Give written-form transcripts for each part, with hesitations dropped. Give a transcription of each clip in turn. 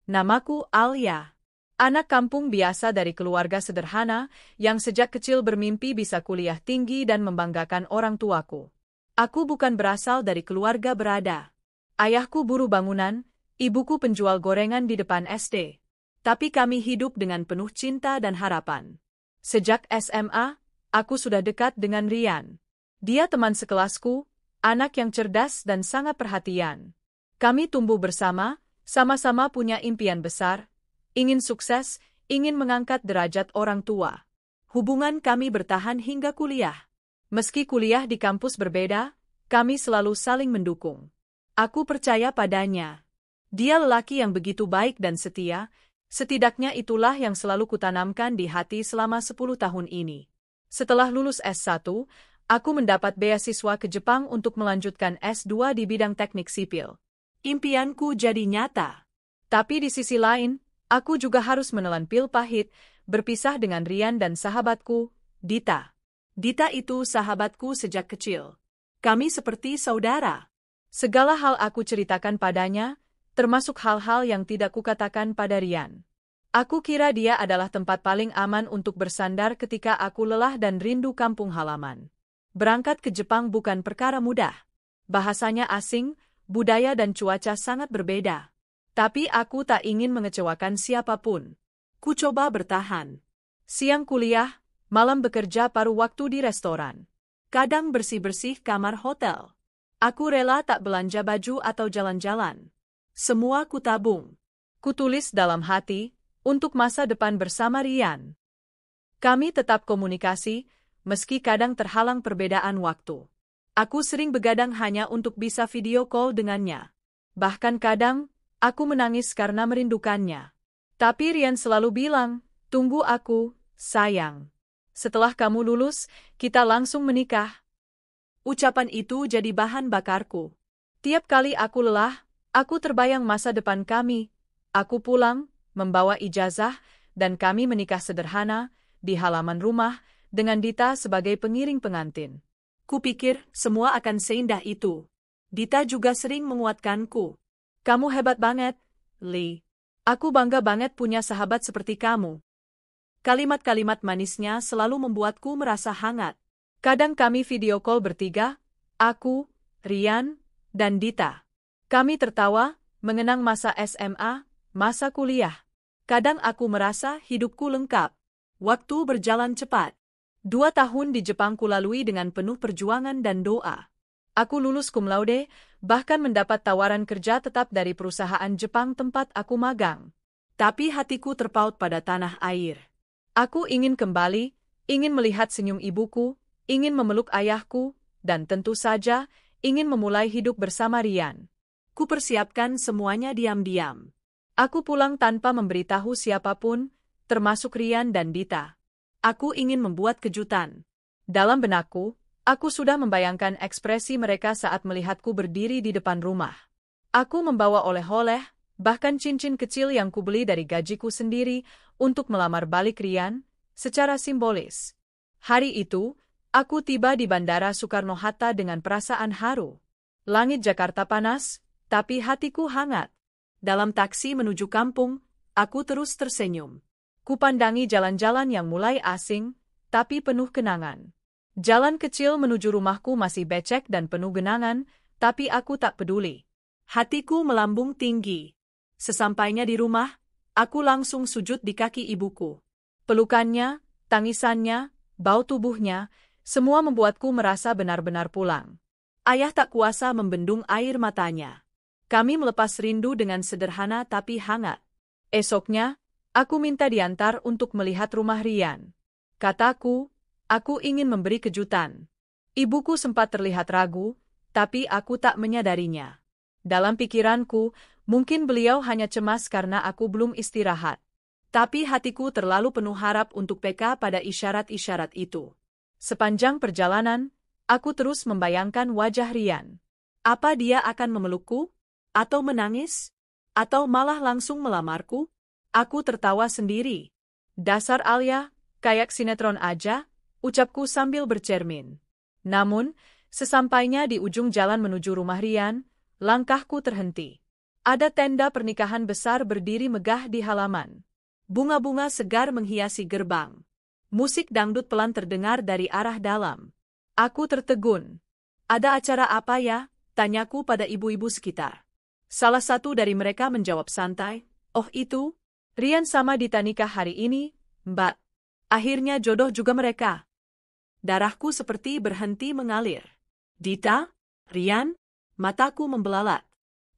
Namaku Alia. Anak kampung biasa dari keluarga sederhana yang sejak kecil bermimpi bisa kuliah tinggi dan membanggakan orang tuaku. Aku bukan berasal dari keluarga berada. Ayahku buruh bangunan, ibuku penjual gorengan di depan SD. Tapi kami hidup dengan penuh cinta dan harapan. Sejak SMA, aku sudah dekat dengan Rian. Dia teman sekelasku, anak yang cerdas dan sangat perhatian. Kami tumbuh bersama, sama-sama punya impian besar, ingin sukses, ingin mengangkat derajat orang tua. Hubungan kami bertahan hingga kuliah. Meski kuliah di kampus berbeda, kami selalu saling mendukung. Aku percaya padanya. Dia lelaki yang begitu baik dan setia, setidaknya itulah yang selalu kutanamkan di hati selama 10 tahun ini. Setelah lulus S1, aku mendapat beasiswa ke Jepang untuk melanjutkan S2 di bidang teknik sipil. Impianku jadi nyata. Tapi di sisi lain, aku juga harus menelan pil pahit, berpisah dengan Rian dan sahabatku, Dita. Dita itu sahabatku sejak kecil. Kami seperti saudara. Segala hal aku ceritakan padanya, termasuk hal-hal yang tidak kukatakan pada Rian. Aku kira dia adalah tempat paling aman untuk bersandar ketika aku lelah dan rindu kampung halaman. Berangkat ke Jepang bukan perkara mudah. Bahasanya asing, budaya dan cuaca sangat berbeda. Tapi aku tak ingin mengecewakan siapapun. Ku coba bertahan. Siang kuliah, malam bekerja paruh waktu di restoran. Kadang bersih-bersih kamar hotel. Aku rela tak belanja baju atau jalan-jalan. Semua kutabung. Kutulis dalam hati, untuk masa depan bersama Rian. Kami tetap komunikasi, meski kadang terhalang perbedaan waktu. Aku sering begadang hanya untuk bisa video call dengannya. Bahkan kadang, aku menangis karena merindukannya. Tapi Rian selalu bilang, tunggu aku, sayang. Setelah kamu lulus, kita langsung menikah. Ucapan itu jadi bahan bakarku. Tiap kali aku lelah, aku terbayang masa depan kami. Aku pulang, membawa ijazah, dan kami menikah sederhana, di halaman rumah, dengan Dita sebagai pengiring pengantin. Kupikir semua akan seindah itu. Dita juga sering menguatkanku. Kamu hebat banget, Lee. Aku bangga banget punya sahabat seperti kamu. Kalimat-kalimat manisnya selalu membuatku merasa hangat. Kadang kami video call bertiga, aku, Rian, dan Dita. Kami tertawa, mengenang masa SMA, masa kuliah. Kadang aku merasa hidupku lengkap. Waktu berjalan cepat. 2 tahun di Jepang kulalui dengan penuh perjuangan dan doa. Aku lulus cum laude, bahkan mendapat tawaran kerja tetap dari perusahaan Jepang tempat aku magang. Tapi hatiku terpaut pada tanah air. Aku ingin kembali, ingin melihat senyum ibuku, ingin memeluk ayahku, dan tentu saja, ingin memulai hidup bersama Rian. Kupersiapkan semuanya diam-diam. Aku pulang tanpa memberitahu siapapun, termasuk Rian dan Dita. Aku ingin membuat kejutan. Dalam benakku, aku sudah membayangkan ekspresi mereka saat melihatku berdiri di depan rumah. Aku membawa oleh-oleh, bahkan cincin kecil yang kubeli dari gajiku sendiri, untuk melamar balik Rian, secara simbolis. Hari itu, aku tiba di Bandara Soekarno-Hatta dengan perasaan haru. Langit Jakarta panas, tapi hatiku hangat. Dalam taksi menuju kampung, aku terus tersenyum. Kupandangi jalan-jalan yang mulai asing, tapi penuh kenangan. Jalan kecil menuju rumahku masih becek dan penuh genangan, tapi aku tak peduli. Hatiku melambung tinggi. Sesampainya di rumah, aku langsung sujud di kaki ibuku. Pelukannya, tangisannya, bau tubuhnya, semua membuatku merasa benar-benar pulang. Ayah tak kuasa membendung air matanya. Kami melepas rindu dengan sederhana tapi hangat. Esoknya, aku minta diantar untuk melihat rumah Rian. Kataku, aku ingin memberi kejutan. Ibuku sempat terlihat ragu, tapi aku tak menyadarinya. Dalam pikiranku, mungkin beliau hanya cemas karena aku belum istirahat. Tapi hatiku terlalu penuh harap untuk peka pada isyarat-isyarat itu. Sepanjang perjalanan, aku terus membayangkan wajah Rian. Apa dia akan memelukku? Atau menangis? Atau malah langsung melamarku? Aku tertawa sendiri. Dasar Alia, kayak sinetron aja, ucapku sambil bercermin. Namun, sesampainya di ujung jalan menuju rumah Rian, langkahku terhenti. Ada tenda pernikahan besar berdiri megah di halaman. Bunga-bunga segar menghiasi gerbang. Musik dangdut pelan terdengar dari arah dalam. Aku tertegun. Ada acara apa ya? Tanyaku pada ibu-ibu sekitar. Salah satu dari mereka menjawab santai, "Oh itu, Rian sama Dita nikah hari ini, Mbak. Akhirnya jodoh juga mereka." Darahku seperti berhenti mengalir. Dita? Rian? Mataku membelalak.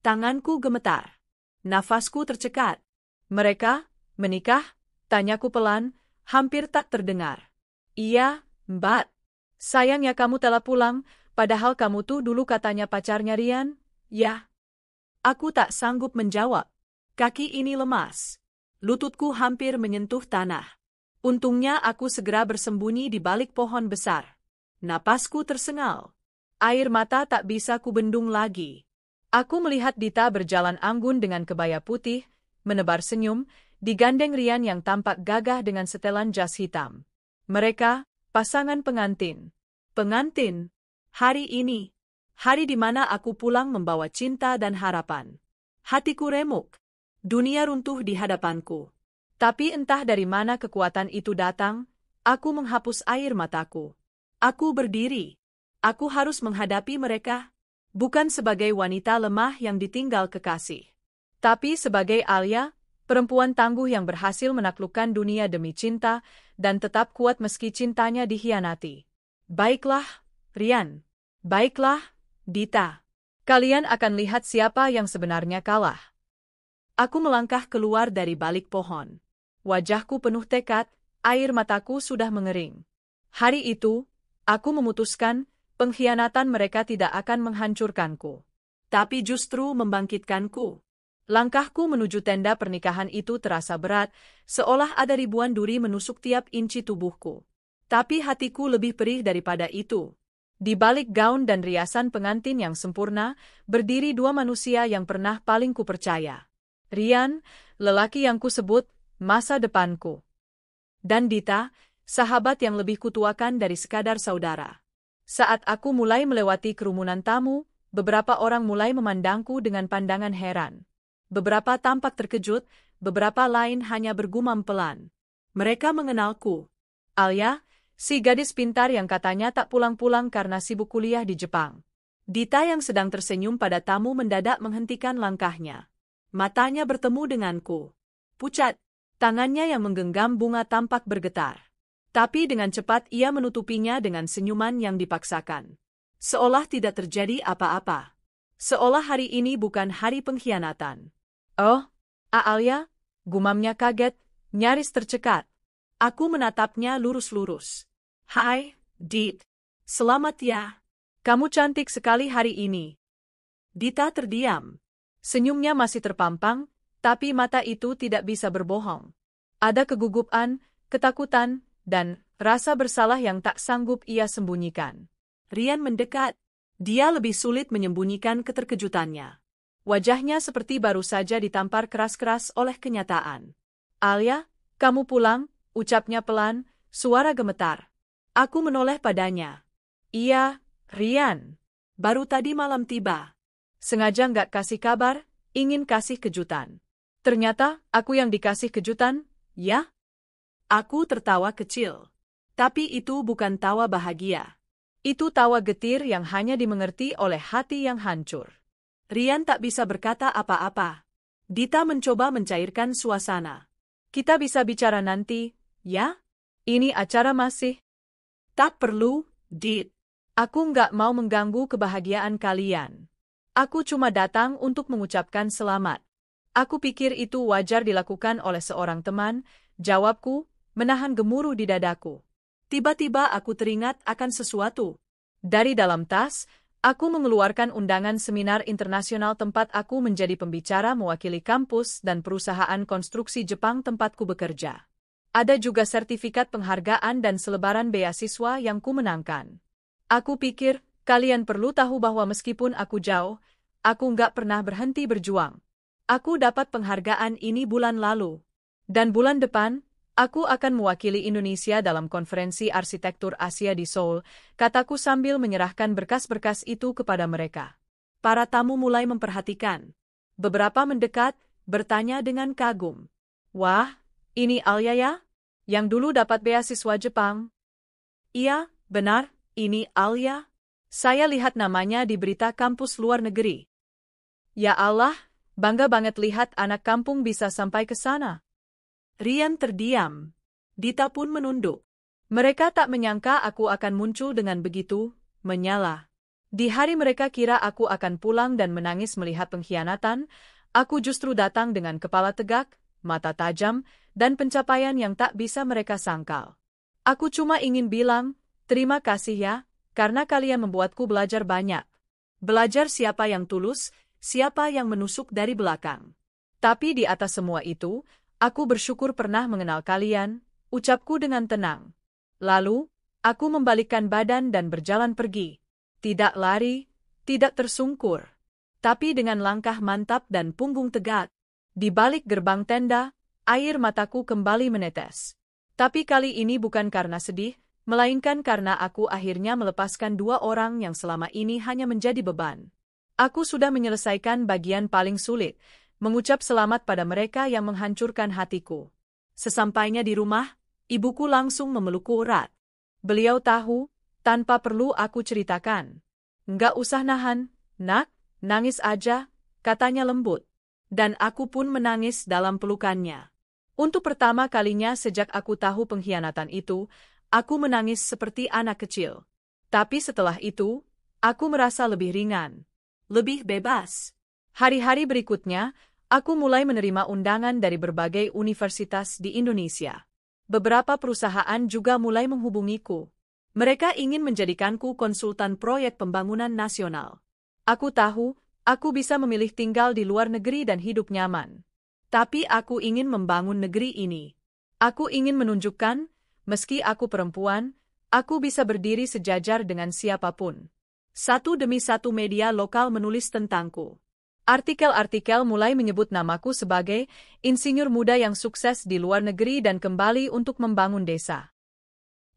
Tanganku gemetar. Nafasku tercekat. "Mereka menikah?" Tanyaku pelan, hampir tak terdengar. "Iya, Mbak. Sayang ya kamu telah pulang, padahal kamu tuh dulu katanya pacarnya Rian." "Ya." Aku tak sanggup menjawab. Kaki ini lemas. Lututku hampir menyentuh tanah. Untungnya aku segera bersembunyi di balik pohon besar. Napasku tersengal. Air mata tak bisa kubendung lagi. Aku melihat Dita berjalan anggun dengan kebaya putih, menebar senyum, digandeng Rian yang tampak gagah dengan setelan jas hitam. Mereka, pasangan pengantin. Pengantin. Hari ini. Hari di mana aku pulang membawa cinta dan harapan. Hatiku remuk. Dunia runtuh di hadapanku. Tapi entah dari mana kekuatan itu datang, aku menghapus air mataku. Aku berdiri. Aku harus menghadapi mereka. Bukan sebagai wanita lemah yang ditinggal kekasih. Tapi sebagai Alia, perempuan tangguh yang berhasil menaklukkan dunia demi cinta dan tetap kuat meski cintanya dikhianati. Baiklah, Rian. Baiklah, Dita. Kalian akan lihat siapa yang sebenarnya kalah. Aku melangkah keluar dari balik pohon. Wajahku penuh tekad, air mataku sudah mengering. Hari itu, aku memutuskan pengkhianatan mereka tidak akan menghancurkanku, tapi justru membangkitkanku. Langkahku menuju tenda pernikahan itu terasa berat, seolah ada ribuan duri menusuk tiap inci tubuhku. Tapi hatiku lebih perih daripada itu. Di balik gaun dan riasan pengantin yang sempurna, berdiri dua manusia yang pernah paling kupercaya. Rian, lelaki yang kusebut masa depanku. Dan Dita, sahabat yang lebih kutuakan dari sekadar saudara. Saat aku mulai melewati kerumunan tamu, beberapa orang mulai memandangku dengan pandangan heran. Beberapa tampak terkejut, beberapa lain hanya bergumam pelan. Mereka mengenalku. Alia, si gadis pintar yang katanya tak pulang-pulang karena sibuk kuliah di Jepang. Dita yang sedang tersenyum pada tamu mendadak menghentikan langkahnya. Matanya bertemu denganku. Pucat, tangannya yang menggenggam bunga tampak bergetar. Tapi dengan cepat ia menutupinya dengan senyuman yang dipaksakan. Seolah tidak terjadi apa-apa. Seolah hari ini bukan hari pengkhianatan. "Oh, Alia," gumamnya kaget, nyaris tercekat. Aku menatapnya lurus-lurus. "Hai, Dit. Selamat ya. Kamu cantik sekali hari ini." Dita terdiam. Senyumnya masih terpampang, tapi mata itu tidak bisa berbohong. Ada kegugupan, ketakutan, dan rasa bersalah yang tak sanggup ia sembunyikan. Rian mendekat. Dia lebih sulit menyembunyikan keterkejutannya. Wajahnya seperti baru saja ditampar keras-keras oleh kenyataan. "Alia, kamu pulang," ucapnya pelan, suara gemetar. Aku menoleh padanya. "Iya, Rian. Baru tadi malam tiba. Sengaja nggak kasih kabar, ingin kasih kejutan." "Ternyata aku yang dikasih kejutan, ya?" Aku tertawa kecil. Tapi itu bukan tawa bahagia. Itu tawa getir yang hanya dimengerti oleh hati yang hancur. Rian tak bisa berkata apa-apa. Dita mencoba mencairkan suasana. "Kita bisa bicara nanti, ya? Ini acara masih." "Tak perlu, Dit. Aku nggak mau mengganggu kebahagiaan kalian. Aku cuma datang untuk mengucapkan selamat." "Aku pikir itu wajar dilakukan oleh seorang teman," jawabku, menahan gemuruh di dadaku. Tiba-tiba aku teringat akan sesuatu. Dari dalam tas, aku mengeluarkan undangan seminar internasional tempat aku menjadi pembicara mewakili kampus dan perusahaan konstruksi Jepang tempatku bekerja. Ada juga sertifikat penghargaan dan selebaran beasiswa yang kumenangkan. Aku pikir, kalian perlu tahu bahwa meskipun aku jauh, aku nggak pernah berhenti berjuang. Aku dapat penghargaan ini bulan lalu. Dan bulan depan, aku akan mewakili Indonesia dalam konferensi arsitektur Asia di Seoul, kataku sambil menyerahkan berkas-berkas itu kepada mereka. Para tamu mulai memperhatikan. Beberapa mendekat, bertanya dengan kagum. Wah, ini Alia ya? Yang dulu dapat beasiswa Jepang. Iya, benar, ini Alia. Saya lihat namanya di berita kampus luar negeri. Ya Allah, bangga banget lihat anak kampung bisa sampai ke sana. Rian terdiam. Dita pun menunduk. Mereka tak menyangka aku akan muncul dengan begitu, menyala. Di hari mereka kira aku akan pulang dan menangis melihat pengkhianatan, aku justru datang dengan kepala tegak, mata tajam, dan pencapaian yang tak bisa mereka sangkal. Aku cuma ingin bilang, terima kasih ya, karena kalian membuatku belajar banyak. Belajar siapa yang tulus, siapa yang menusuk dari belakang. Tapi di atas semua itu, aku bersyukur pernah mengenal kalian, ucapku dengan tenang. Lalu, aku membalikkan badan dan berjalan pergi. Tidak lari, tidak tersungkur, tapi dengan langkah mantap dan punggung tegak. Di balik gerbang tenda, air mataku kembali menetes. Tapi kali ini bukan karena sedih, melainkan karena aku akhirnya melepaskan dua orang yang selama ini hanya menjadi beban. Aku sudah menyelesaikan bagian paling sulit, mengucap selamat pada mereka yang menghancurkan hatiku. Sesampainya di rumah, ibuku langsung memelukku erat. Beliau tahu, tanpa perlu aku ceritakan. Nggak usah nahan, nak, nangis aja, katanya lembut. Dan aku pun menangis dalam pelukannya. Untuk pertama kalinya sejak aku tahu pengkhianatan itu, aku menangis seperti anak kecil. Tapi setelah itu, aku merasa lebih ringan, lebih bebas. Hari-hari berikutnya, aku mulai menerima undangan dari berbagai universitas di Indonesia. Beberapa perusahaan juga mulai menghubungiku. Mereka ingin menjadikanku konsultan proyek pembangunan nasional. Aku tahu, aku bisa memilih tinggal di luar negeri dan hidup nyaman. Tapi aku ingin membangun negeri ini. Aku ingin menunjukkan, meski aku perempuan, aku bisa berdiri sejajar dengan siapapun. Satu demi satu media lokal menulis tentangku. Artikel-artikel mulai menyebut namaku sebagai insinyur muda yang sukses di luar negeri dan kembali untuk membangun desa.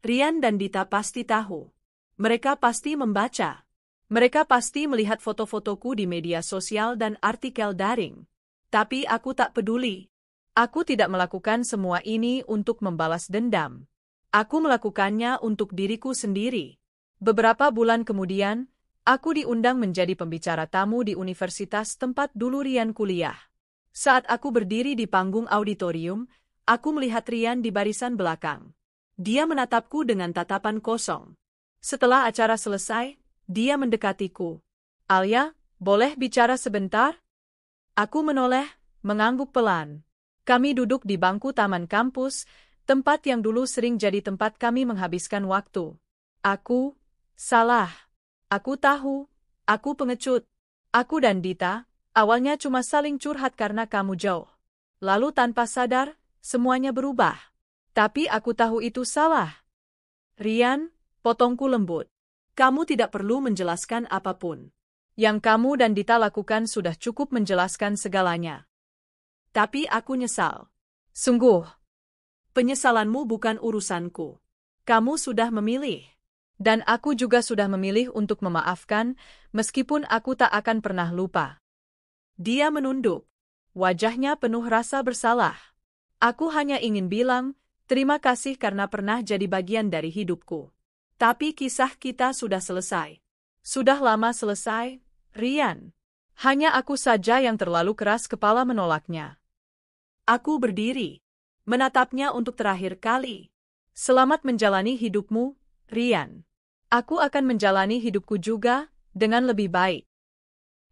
Rian dan Dita pasti tahu. Mereka pasti membaca. Mereka pasti melihat foto-fotoku di media sosial dan artikel daring. Tapi aku tak peduli. Aku tidak melakukan semua ini untuk membalas dendam. Aku melakukannya untuk diriku sendiri. Beberapa bulan kemudian, aku diundang menjadi pembicara tamu di universitas tempat dulu Rian kuliah. Saat aku berdiri di panggung auditorium, aku melihat Rian di barisan belakang. Dia menatapku dengan tatapan kosong. Setelah acara selesai, dia mendekatiku. Alia, boleh bicara sebentar? Aku menoleh, mengangguk pelan. Kami duduk di bangku taman kampus, tempat yang dulu sering jadi tempat kami menghabiskan waktu. Aku salah. Aku tahu, aku pengecut. Aku dan Dita, awalnya cuma saling curhat karena kamu jauh. Lalu tanpa sadar, semuanya berubah. Tapi aku tahu itu salah. Rian, potongku lembut. Kamu tidak perlu menjelaskan apapun. Yang kamu dan Dita lakukan sudah cukup menjelaskan segalanya. Tapi aku nyesal. Sungguh. Penyesalanmu bukan urusanku. Kamu sudah memilih. Dan aku juga sudah memilih untuk memaafkan, meskipun aku tak akan pernah lupa. Dia menunduk. Wajahnya penuh rasa bersalah. Aku hanya ingin bilang, terima kasih karena pernah jadi bagian dari hidupku. Tapi kisah kita sudah selesai. Sudah lama selesai, Rian. Hanya aku saja yang terlalu keras kepala menolaknya. Aku berdiri, menatapnya untuk terakhir kali. Selamat menjalani hidupmu, Rian. Aku akan menjalani hidupku juga, dengan lebih baik.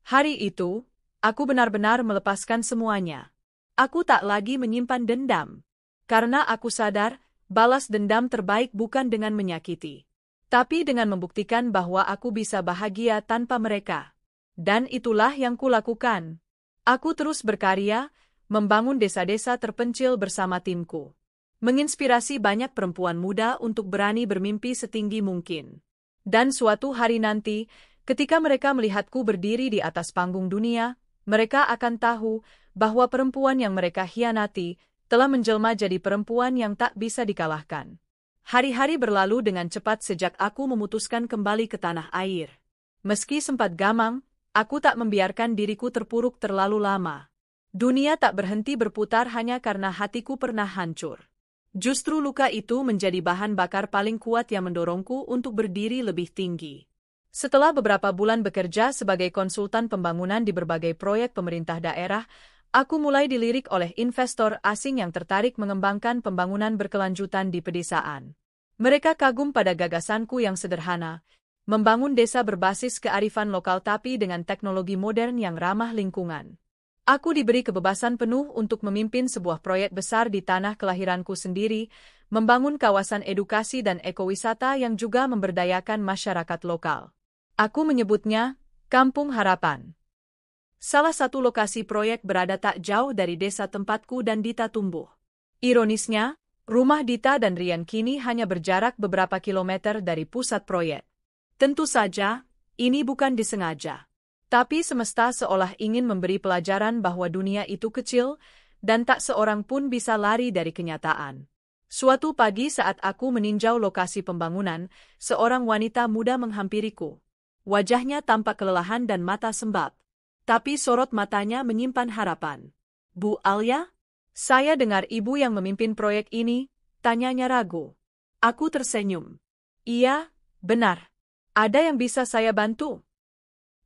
Hari itu, aku benar-benar melepaskan semuanya. Aku tak lagi menyimpan dendam. Karena aku sadar, balas dendam terbaik bukan dengan menyakiti. Tapi dengan membuktikan bahwa aku bisa bahagia tanpa mereka. Dan itulah yang kulakukan. Aku terus berkarya, membangun desa-desa terpencil bersama timku. Menginspirasi banyak perempuan muda untuk berani bermimpi setinggi mungkin. Dan suatu hari nanti, ketika mereka melihatku berdiri di atas panggung dunia, mereka akan tahu bahwa perempuan yang mereka hianati telah menjelma jadi perempuan yang tak bisa dikalahkan. Hari-hari berlalu dengan cepat sejak aku memutuskan kembali ke tanah air. Meski sempat gamang, Aku tak membiarkan diriku terpuruk terlalu lama. Dunia tak berhenti berputar hanya karena hatiku pernah hancur. Justru luka itu menjadi bahan bakar paling kuat yang mendorongku untuk berdiri lebih tinggi. Setelah beberapa bulan bekerja sebagai konsultan pembangunan di berbagai proyek pemerintah daerah, aku mulai dilirik oleh investor asing yang tertarik mengembangkan pembangunan berkelanjutan di pedesaan. Mereka kagum pada gagasanku yang sederhana, membangun desa berbasis kearifan lokal tapi dengan teknologi modern yang ramah lingkungan. Aku diberi kebebasan penuh untuk memimpin sebuah proyek besar di tanah kelahiranku sendiri, membangun kawasan edukasi dan ekowisata yang juga memberdayakan masyarakat lokal. Aku menyebutnya Kampung Harapan. Salah satu lokasi proyek berada tak jauh dari desa tempatku dan Dita tumbuh. Ironisnya, rumah Dita dan Rian kini hanya berjarak beberapa kilometer dari pusat proyek. Tentu saja, ini bukan disengaja. Tapi semesta seolah ingin memberi pelajaran bahwa dunia itu kecil, dan tak seorang pun bisa lari dari kenyataan. Suatu pagi saat aku meninjau lokasi pembangunan, seorang wanita muda menghampiriku. Wajahnya tampak kelelahan dan mata sembab. Tapi sorot matanya menyimpan harapan. "Bu Alia? Saya dengar ibu yang memimpin proyek ini," tanyanya ragu. Aku tersenyum. "Iya, benar. Ada yang bisa saya bantu?"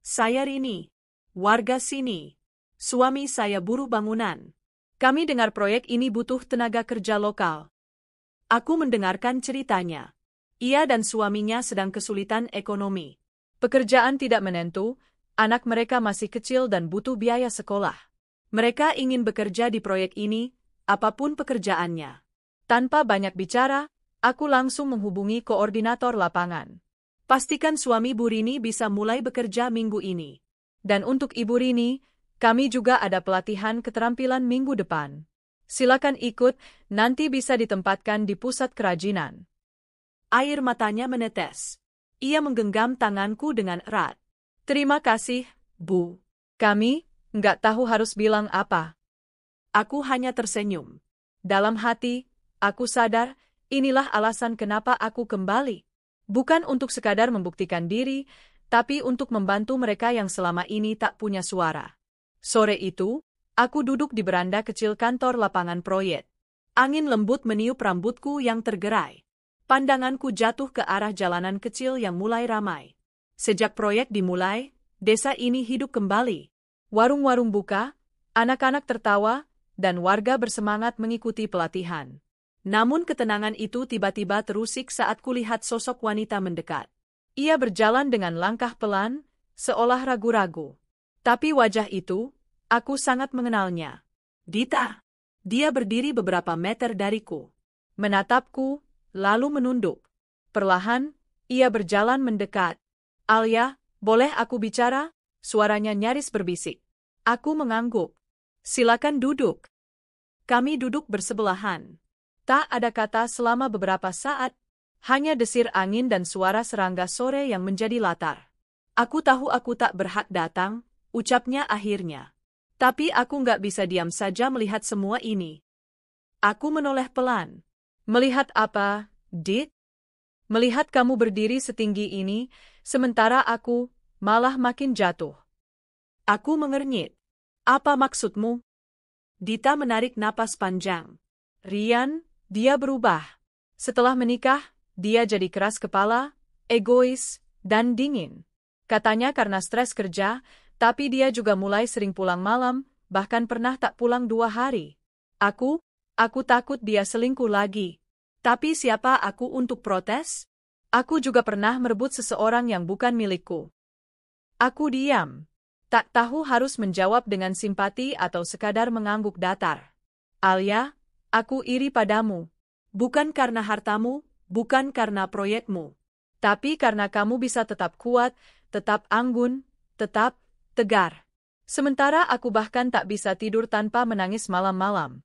"Saya Rini, warga sini. Suami saya buruh bangunan. Kami dengar proyek ini butuh tenaga kerja lokal." Aku mendengarkan ceritanya. Ia dan suaminya sedang kesulitan ekonomi. Pekerjaan tidak menentu, anak mereka masih kecil dan butuh biaya sekolah. Mereka ingin bekerja di proyek ini, apapun pekerjaannya. Tanpa banyak bicara, aku langsung menghubungi koordinator lapangan. "Pastikan suami Bu Rini bisa mulai bekerja minggu ini. Dan untuk Ibu Rini, kami juga ada pelatihan keterampilan minggu depan. Silakan ikut, nanti bisa ditempatkan di pusat kerajinan." Air matanya menetes. Ia menggenggam tanganku dengan erat. "Terima kasih, Bu. Kami nggak tahu harus bilang apa." Aku hanya tersenyum. Dalam hati, aku sadar, inilah alasan kenapa aku kembali. Bukan untuk sekadar membuktikan diri, tapi untuk membantu mereka yang selama ini tak punya suara. Sore itu, aku duduk di beranda kecil kantor lapangan proyek. Angin lembut meniup rambutku yang tergerai. Pandanganku jatuh ke arah jalanan kecil yang mulai ramai. Sejak proyek dimulai, desa ini hidup kembali. Warung-warung buka, anak-anak tertawa, dan warga bersemangat mengikuti pelatihan. Namun ketenangan itu tiba-tiba terusik saat kulihat sosok wanita mendekat. Ia berjalan dengan langkah pelan, seolah ragu-ragu. Tapi wajah itu, aku sangat mengenalnya. Dita. Dia berdiri beberapa meter dariku. Menatapku, lalu menunduk. Perlahan, ia berjalan mendekat. "Alia, boleh aku bicara?" Suaranya nyaris berbisik. Aku mengangguk. "Silakan duduk." Kami duduk bersebelahan. Tak ada kata selama beberapa saat, hanya desir angin dan suara serangga sore yang menjadi latar. "Aku tahu aku tak berhak datang," ucapnya akhirnya. "Tapi aku nggak bisa diam saja melihat semua ini." Aku menoleh pelan. "Melihat apa, Dit?" "Melihat kamu berdiri setinggi ini, sementara aku malah makin jatuh." Aku mengernyit. "Apa maksudmu?" Dita menarik napas panjang. "Rian, dia berubah. Setelah menikah, dia jadi keras kepala, egois, dan dingin. Katanya karena stres kerja, tapi dia juga mulai sering pulang malam, bahkan pernah tak pulang 2 hari. Aku takut dia selingkuh lagi. Tapi siapa aku untuk protes? Aku juga pernah merebut seseorang yang bukan milikku." Aku diam. Tak tahu harus menjawab dengan simpati atau sekadar mengangguk datar. "Alia, aku iri padamu. Bukan karena hartamu, bukan karena proyekmu. Tapi karena kamu bisa tetap kuat, tetap anggun, tetap tegar. Sementara aku bahkan tak bisa tidur tanpa menangis malam-malam."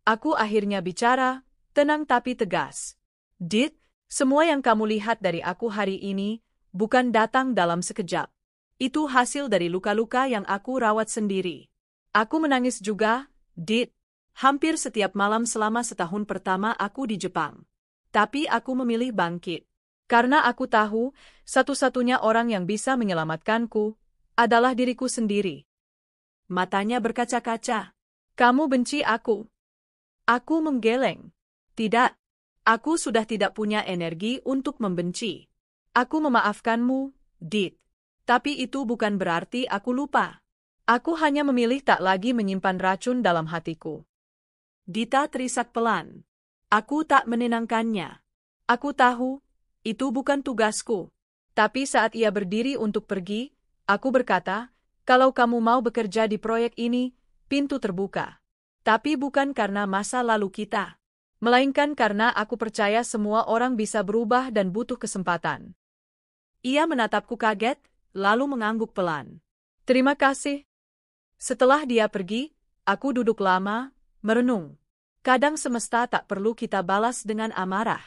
Aku akhirnya bicara, tenang tapi tegas. "Dit, semua yang kamu lihat dari aku hari ini, bukan datang dalam sekejap. Itu hasil dari luka-luka yang aku rawat sendiri. Aku menangis juga, Dit. Hampir setiap malam selama setahun pertama aku di Jepang. Tapi aku memilih bangkit. Karena aku tahu, satu-satunya orang yang bisa menyelamatkanku adalah diriku sendiri. Matanya berkaca-kaca. Kamu benci aku. Aku menggeleng. Tidak. Aku sudah tidak punya energi untuk membenci. Aku memaafkanmu, Dit. Tapi itu bukan berarti aku lupa. Aku hanya memilih tak lagi menyimpan racun dalam hatiku. Dita terisak pelan. Aku tak menenangkannya. Aku tahu, itu bukan tugasku. Tapi saat ia berdiri untuk pergi, aku berkata, kalau kamu mau bekerja di proyek ini, pintu terbuka. Tapi bukan karena masa lalu kita. Melainkan karena aku percaya semua orang bisa berubah dan butuh kesempatan. Ia menatapku kaget, lalu mengangguk pelan. Terima kasih. Setelah dia pergi, aku duduk lama, merenung. Kadang semesta tak perlu kita balas dengan amarah.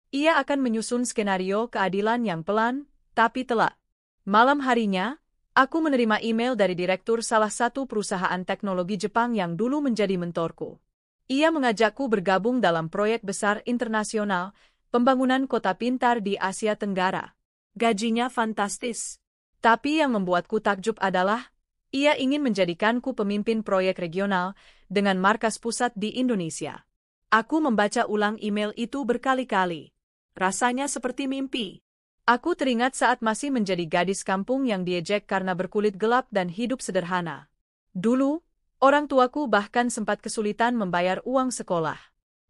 Ia akan menyusun skenario keadilan yang pelan, tapi telak. Malam harinya, aku menerima email dari direktur salah satu perusahaan teknologi Jepang yang dulu menjadi mentorku. Ia mengajakku bergabung dalam proyek besar internasional, pembangunan kota pintar di Asia Tenggara. Gajinya fantastis. Tapi yang membuatku takjub adalah, ia ingin menjadikanku pemimpin proyek regional dengan markas pusat di Indonesia. Aku membaca ulang email itu berkali-kali. Rasanya seperti mimpi. Aku teringat saat masih menjadi gadis kampung yang diejek karena berkulit gelap dan hidup sederhana. Dulu, orang tuaku bahkan sempat kesulitan membayar uang sekolah.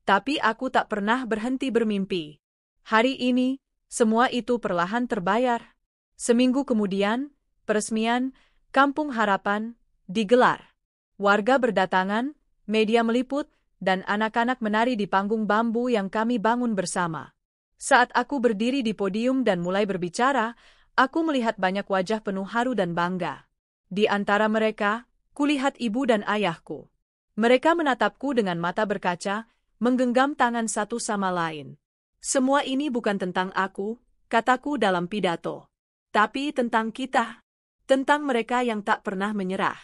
Tapi aku tak pernah berhenti bermimpi. Hari ini, semua itu perlahan terbayar. Seminggu kemudian, peresmian Kampung Harapan digelar. Warga berdatangan, media meliput, dan anak-anak menari di panggung bambu yang kami bangun bersama. Saat aku berdiri di podium dan mulai berbicara, aku melihat banyak wajah penuh haru dan bangga. Di antara mereka, kulihat ibu dan ayahku. Mereka menatapku dengan mata berkaca, menggenggam tangan satu sama lain. Semua ini bukan tentang aku, kataku dalam pidato. Tapi tentang kita. Tentang mereka yang tak pernah menyerah.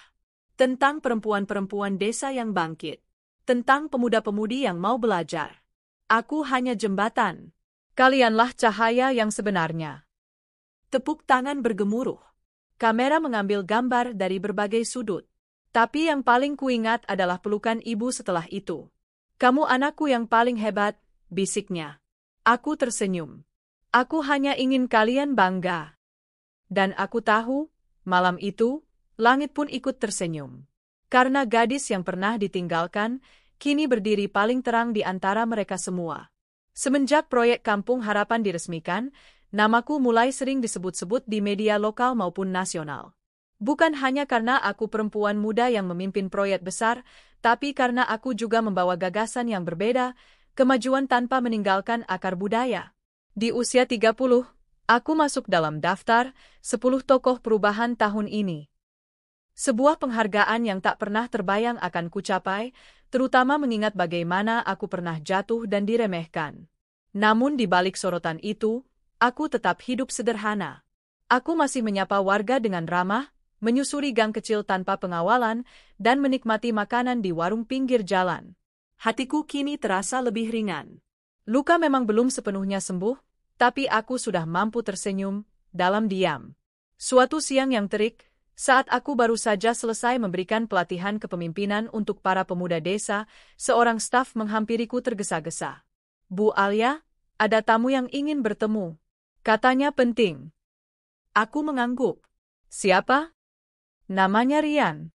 Tentang perempuan-perempuan desa yang bangkit. Tentang pemuda-pemudi yang mau belajar. Aku hanya jembatan. Kalianlah cahaya yang sebenarnya. Tepuk tangan bergemuruh. Kamera mengambil gambar dari berbagai sudut. Tapi yang paling kuingat adalah pelukan ibu setelah itu. Kamu anakku yang paling hebat, bisiknya. Aku tersenyum. Aku hanya ingin kalian bangga. Dan aku tahu, malam itu, langit pun ikut tersenyum. Karena gadis yang pernah ditinggalkan, kini berdiri paling terang di antara mereka semua. Semenjak proyek Kampung Harapan diresmikan, namaku mulai sering disebut-sebut di media lokal maupun nasional. Bukan hanya karena aku perempuan muda yang memimpin proyek besar, tapi karena aku juga membawa gagasan yang berbeda, kemajuan tanpa meninggalkan akar budaya. Di usia 30, aku masuk dalam daftar 10 tokoh perubahan tahun ini. Sebuah penghargaan yang tak pernah terbayang akan kucapai, terutama mengingat bagaimana aku pernah jatuh dan diremehkan. Namun di balik sorotan itu, aku tetap hidup sederhana. Aku masih menyapa warga dengan ramah, menyusuri gang kecil tanpa pengawalan, dan menikmati makanan di warung pinggir jalan. Hatiku kini terasa lebih ringan. Luka memang belum sepenuhnya sembuh, tapi aku sudah mampu tersenyum, dalam diam. Suatu siang yang terik, saat aku baru saja selesai memberikan pelatihan kepemimpinan untuk para pemuda desa, seorang staf menghampiriku tergesa-gesa. Bu Alia, ada tamu yang ingin bertemu. Katanya penting. Aku mengangguk. Siapa? Namanya Rian.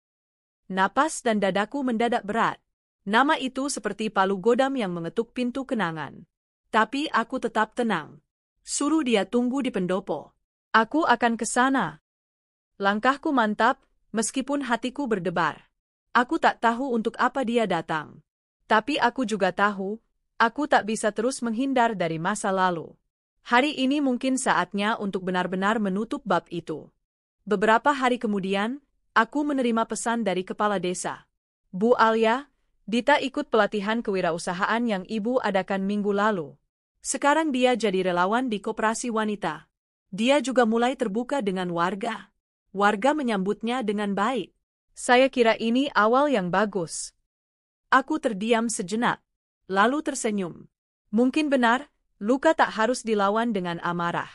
Napas dan dadaku mendadak berat. Nama itu seperti palu godam yang mengetuk pintu kenangan. Tapi aku tetap tenang. Suruh dia tunggu di pendopo. Aku akan ke sana. Langkahku mantap, meskipun hatiku berdebar. Aku tak tahu untuk apa dia datang. Tapi aku juga tahu, aku tak bisa terus menghindar dari masa lalu. Hari ini mungkin saatnya untuk benar-benar menutup bab itu. Beberapa hari kemudian, aku menerima pesan dari kepala desa. Bu Alia, Dita ikut pelatihan kewirausahaan yang ibu adakan minggu lalu. Sekarang dia jadi relawan di koperasi wanita. Dia juga mulai terbuka dengan warga. Warga menyambutnya dengan baik. Saya kira ini awal yang bagus. Aku terdiam sejenak, lalu tersenyum. Mungkin benar, luka tak harus dilawan dengan amarah.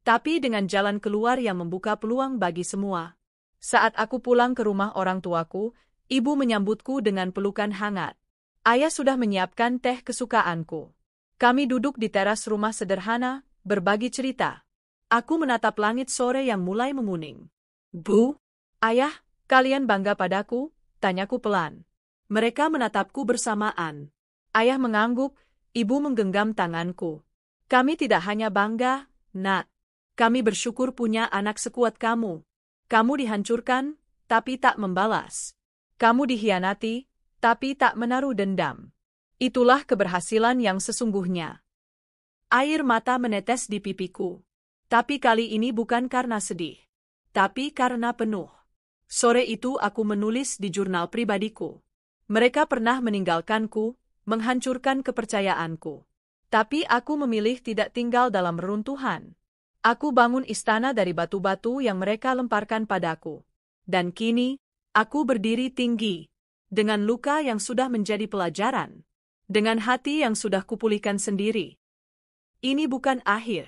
Tapi dengan jalan keluar yang membuka peluang bagi semua. Saat aku pulang ke rumah orang tuaku, ibu menyambutku dengan pelukan hangat. Ayah sudah menyiapkan teh kesukaanku. Kami duduk di teras rumah sederhana, berbagi cerita. Aku menatap langit sore yang mulai menguning. Bu, ayah, kalian bangga padaku? Tanyaku pelan. Mereka menatapku bersamaan. Ayah mengangguk, ibu menggenggam tanganku. Kami tidak hanya bangga, Nak. Kami bersyukur punya anak sekuat kamu. Kamu dihancurkan, tapi tak membalas. Kamu dikhianati, tapi tak menaruh dendam. Itulah keberhasilan yang sesungguhnya. Air mata menetes di pipiku. Tapi kali ini bukan karena sedih. Tapi karena penuh. Sore itu aku menulis di jurnal pribadiku. Mereka pernah meninggalkanku, menghancurkan kepercayaanku. Tapi aku memilih tidak tinggal dalam reruntuhan. Aku bangun istana dari batu-batu yang mereka lemparkan padaku. Dan kini, aku berdiri tinggi, dengan luka yang sudah menjadi pelajaran, dengan hati yang sudah kupulihkan sendiri. Ini bukan akhir,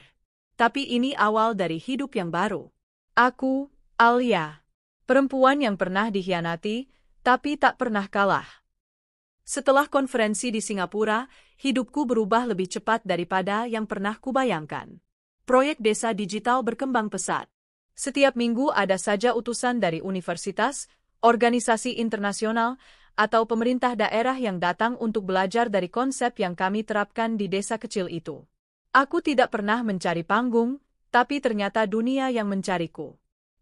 tapi ini awal dari hidup yang baru. Aku, Alia, perempuan yang pernah dikhianati, tapi tak pernah kalah. Setelah konferensi di Singapura, hidupku berubah lebih cepat daripada yang pernah kubayangkan. Proyek desa digital berkembang pesat. Setiap minggu ada saja utusan dari universitas, organisasi internasional, atau pemerintah daerah yang datang untuk belajar dari konsep yang kami terapkan di desa kecil itu. Aku tidak pernah mencari panggung, tapi ternyata dunia yang mencariku.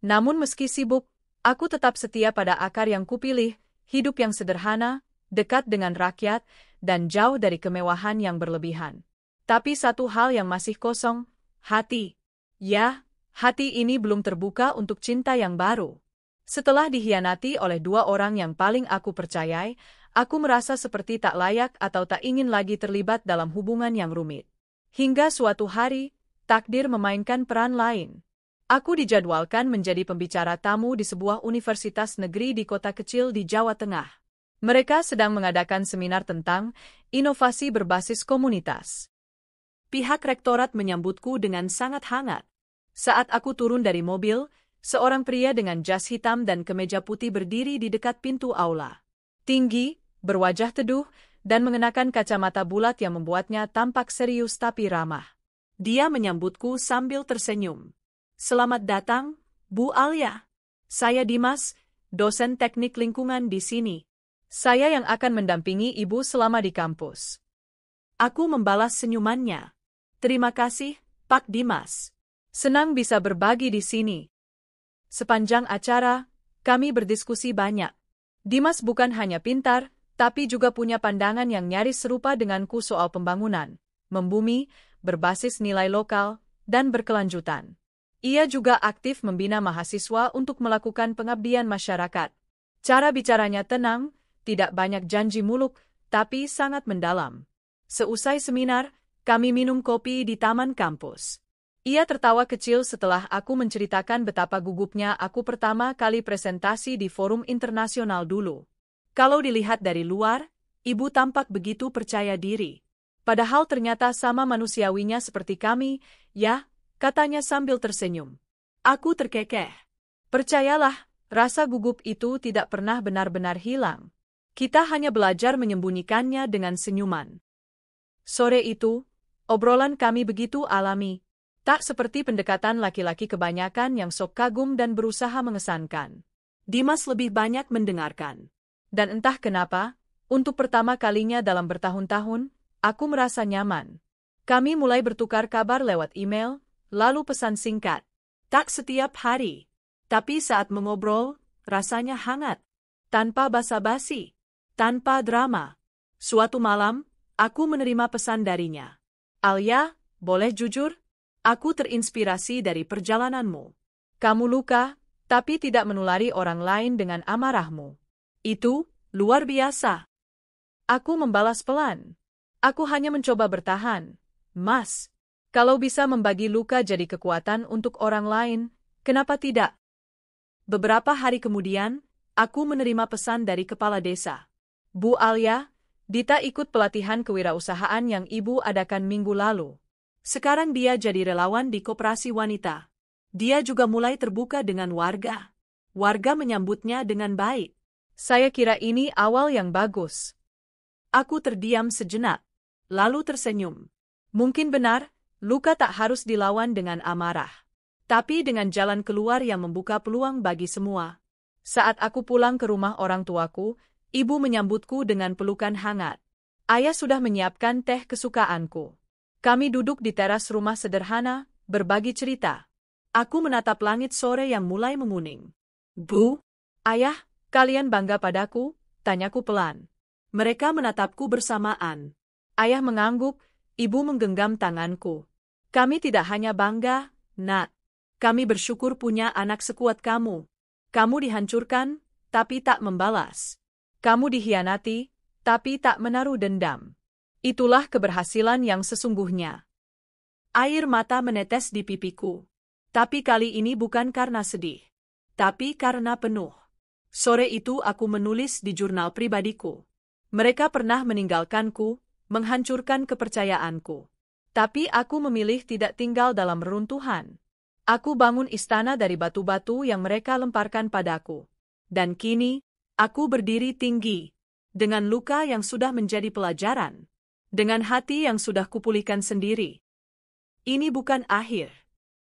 Namun meski sibuk, aku tetap setia pada akar yang kupilih, hidup yang sederhana, dekat dengan rakyat, dan jauh dari kemewahan yang berlebihan. Tapi satu hal yang masih kosong, hati. Ya, hati ini belum terbuka untuk cinta yang baru. Setelah dikhianati oleh dua orang yang paling aku percayai, aku merasa seperti tak layak atau tak ingin lagi terlibat dalam hubungan yang rumit. Hingga suatu hari, takdir memainkan peran lain. Aku dijadwalkan menjadi pembicara tamu di sebuah universitas negeri di kota kecil di Jawa Tengah. Mereka sedang mengadakan seminar tentang inovasi berbasis komunitas. Pihak rektorat menyambutku dengan sangat hangat. Saat aku turun dari mobil, seorang pria dengan jas hitam dan kemeja putih berdiri di dekat pintu aula. Tinggi, berwajah teduh, dan mengenakan kacamata bulat yang membuatnya tampak serius tapi ramah. Dia menyambutku sambil tersenyum. Selamat datang, Bu Alia. Saya Dimas, dosen teknik lingkungan di sini. Saya yang akan mendampingi ibu selama di kampus. Aku membalas senyumannya. Terima kasih, Pak Dimas. Senang bisa berbagi di sini. Sepanjang acara, kami berdiskusi banyak. Dimas bukan hanya pintar, tapi juga punya pandangan yang nyaris serupa denganku soal pembangunan, membumi, berbasis nilai lokal, dan berkelanjutan. Ia juga aktif membina mahasiswa untuk melakukan pengabdian masyarakat. Cara bicaranya tenang, tidak banyak janji muluk, tapi sangat mendalam. Seusai seminar, kami minum kopi di taman kampus. Ia tertawa kecil setelah aku menceritakan betapa gugupnya aku pertama kali presentasi di forum internasional dulu. Kalau dilihat dari luar, ibu tampak begitu percaya diri. Padahal ternyata sama manusiawinya seperti kami, ya, katanya sambil tersenyum. Aku terkekeh. Percayalah, rasa gugup itu tidak pernah benar-benar hilang. Kita hanya belajar menyembunyikannya dengan senyuman. Sore itu, obrolan kami begitu alami, tak seperti pendekatan laki-laki kebanyakan yang sok kagum dan berusaha mengesankan. Dimas lebih banyak mendengarkan. Dan entah kenapa, untuk pertama kalinya dalam bertahun-tahun, aku merasa nyaman. Kami mulai bertukar kabar lewat email, lalu pesan singkat. Tak setiap hari, tapi saat mengobrol, rasanya hangat. Tanpa basa-basi, tanpa drama. Suatu malam, aku menerima pesan darinya. Alia, boleh jujur? Aku terinspirasi dari perjalananmu. Kamu luka, tapi tidak menulari orang lain dengan amarahmu. Itu luar biasa. Aku membalas pelan. Aku hanya mencoba bertahan. Mas, kalau bisa membagi luka jadi kekuatan untuk orang lain, kenapa tidak? Beberapa hari kemudian, aku menerima pesan dari kepala desa. Bu Alia, Dita ikut pelatihan kewirausahaan yang ibu adakan minggu lalu. Sekarang dia jadi relawan di koperasi wanita. Dia juga mulai terbuka dengan warga. Warga menyambutnya dengan baik. Saya kira ini awal yang bagus. Aku terdiam sejenak, lalu tersenyum. Mungkin benar, luka tak harus dilawan dengan amarah. Tapi dengan jalan keluar yang membuka peluang bagi semua. Saat aku pulang ke rumah orang tuaku, ibu menyambutku dengan pelukan hangat. Ayah sudah menyiapkan teh kesukaanku. Kami duduk di teras rumah sederhana, berbagi cerita. Aku menatap langit sore yang mulai menguning. Bu, Ayah, kalian bangga padaku? Tanyaku pelan. mereka menatapku bersamaan. Ayah mengangguk, ibu menggenggam tanganku. Kami tidak hanya bangga, Nak. Kami bersyukur punya anak sekuat kamu. Kamu dihancurkan, tapi tak membalas. Kamu dikhianati, tapi tak menaruh dendam. Itulah keberhasilan yang sesungguhnya. Air mata menetes di pipiku. Tapi kali ini bukan karena sedih. Tapi karena penuh. Sore itu aku menulis di jurnal pribadiku. Mereka pernah meninggalkanku, menghancurkan kepercayaanku. Tapi aku memilih tidak tinggal dalam reruntuhan. Aku bangun istana dari batu-batu yang mereka lemparkan padaku. Dan kini, aku berdiri tinggi. Dengan luka yang sudah menjadi pelajaran. Dengan hati yang sudah kupulihkan sendiri. Ini bukan akhir.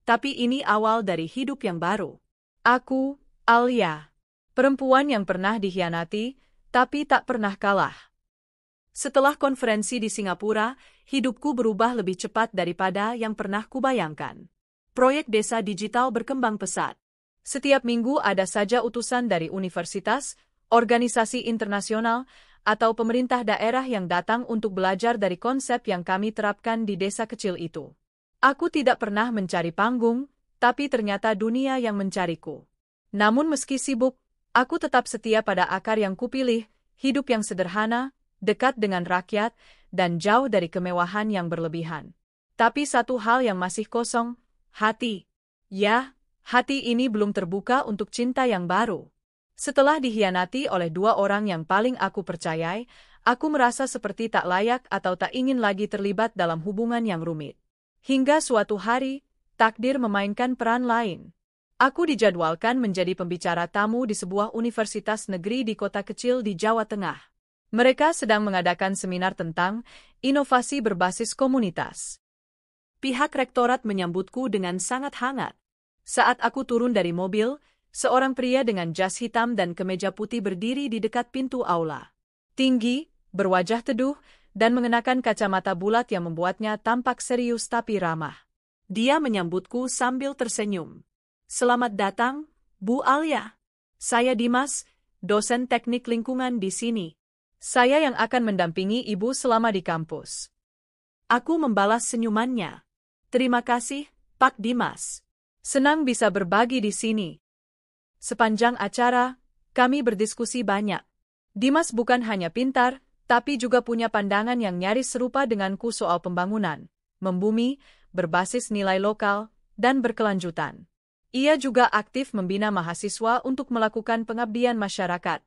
Tapi ini awal dari hidup yang baru. Aku, Alia. Perempuan yang pernah dikhianati, tapi tak pernah kalah. Setelah konferensi di Singapura, hidupku berubah lebih cepat daripada yang pernah kubayangkan. Proyek desa digital berkembang pesat. Setiap minggu ada saja utusan dari universitas, organisasi internasional, atau pemerintah daerah yang datang untuk belajar dari konsep yang kami terapkan di desa kecil itu. Aku tidak pernah mencari panggung, tapi ternyata dunia yang mencariku. Namun meski sibuk, aku tetap setia pada akar yang kupilih, hidup yang sederhana, dekat dengan rakyat, dan jauh dari kemewahan yang berlebihan. Tapi satu hal yang masih kosong, hati. Ya, hati ini belum terbuka untuk cinta yang baru. Setelah dikhianati oleh dua orang yang paling aku percayai, aku merasa seperti tak layak atau tak ingin lagi terlibat dalam hubungan yang rumit. Hingga suatu hari, takdir memainkan peran lain. Aku dijadwalkan menjadi pembicara tamu di sebuah universitas negeri di kota kecil di Jawa Tengah. Mereka sedang mengadakan seminar tentang inovasi berbasis komunitas. Pihak rektorat menyambutku dengan sangat hangat. Saat aku turun dari mobil, seorang pria dengan jas hitam dan kemeja putih berdiri di dekat pintu aula. Tinggi, berwajah teduh, dan mengenakan kacamata bulat yang membuatnya tampak serius tapi ramah. Dia menyambutku sambil tersenyum. Selamat datang, Bu Alia. Saya Dimas, dosen teknik lingkungan di sini. Saya yang akan mendampingi Ibu selama di kampus. Aku membalas senyumannya. Terima kasih, Pak Dimas. Senang bisa berbagi di sini. Sepanjang acara, kami berdiskusi banyak. Dimas bukan hanya pintar, tapi juga punya pandangan yang nyaris serupa denganku soal pembangunan, membumi, berbasis nilai lokal, dan berkelanjutan. Ia juga aktif membina mahasiswa untuk melakukan pengabdian masyarakat.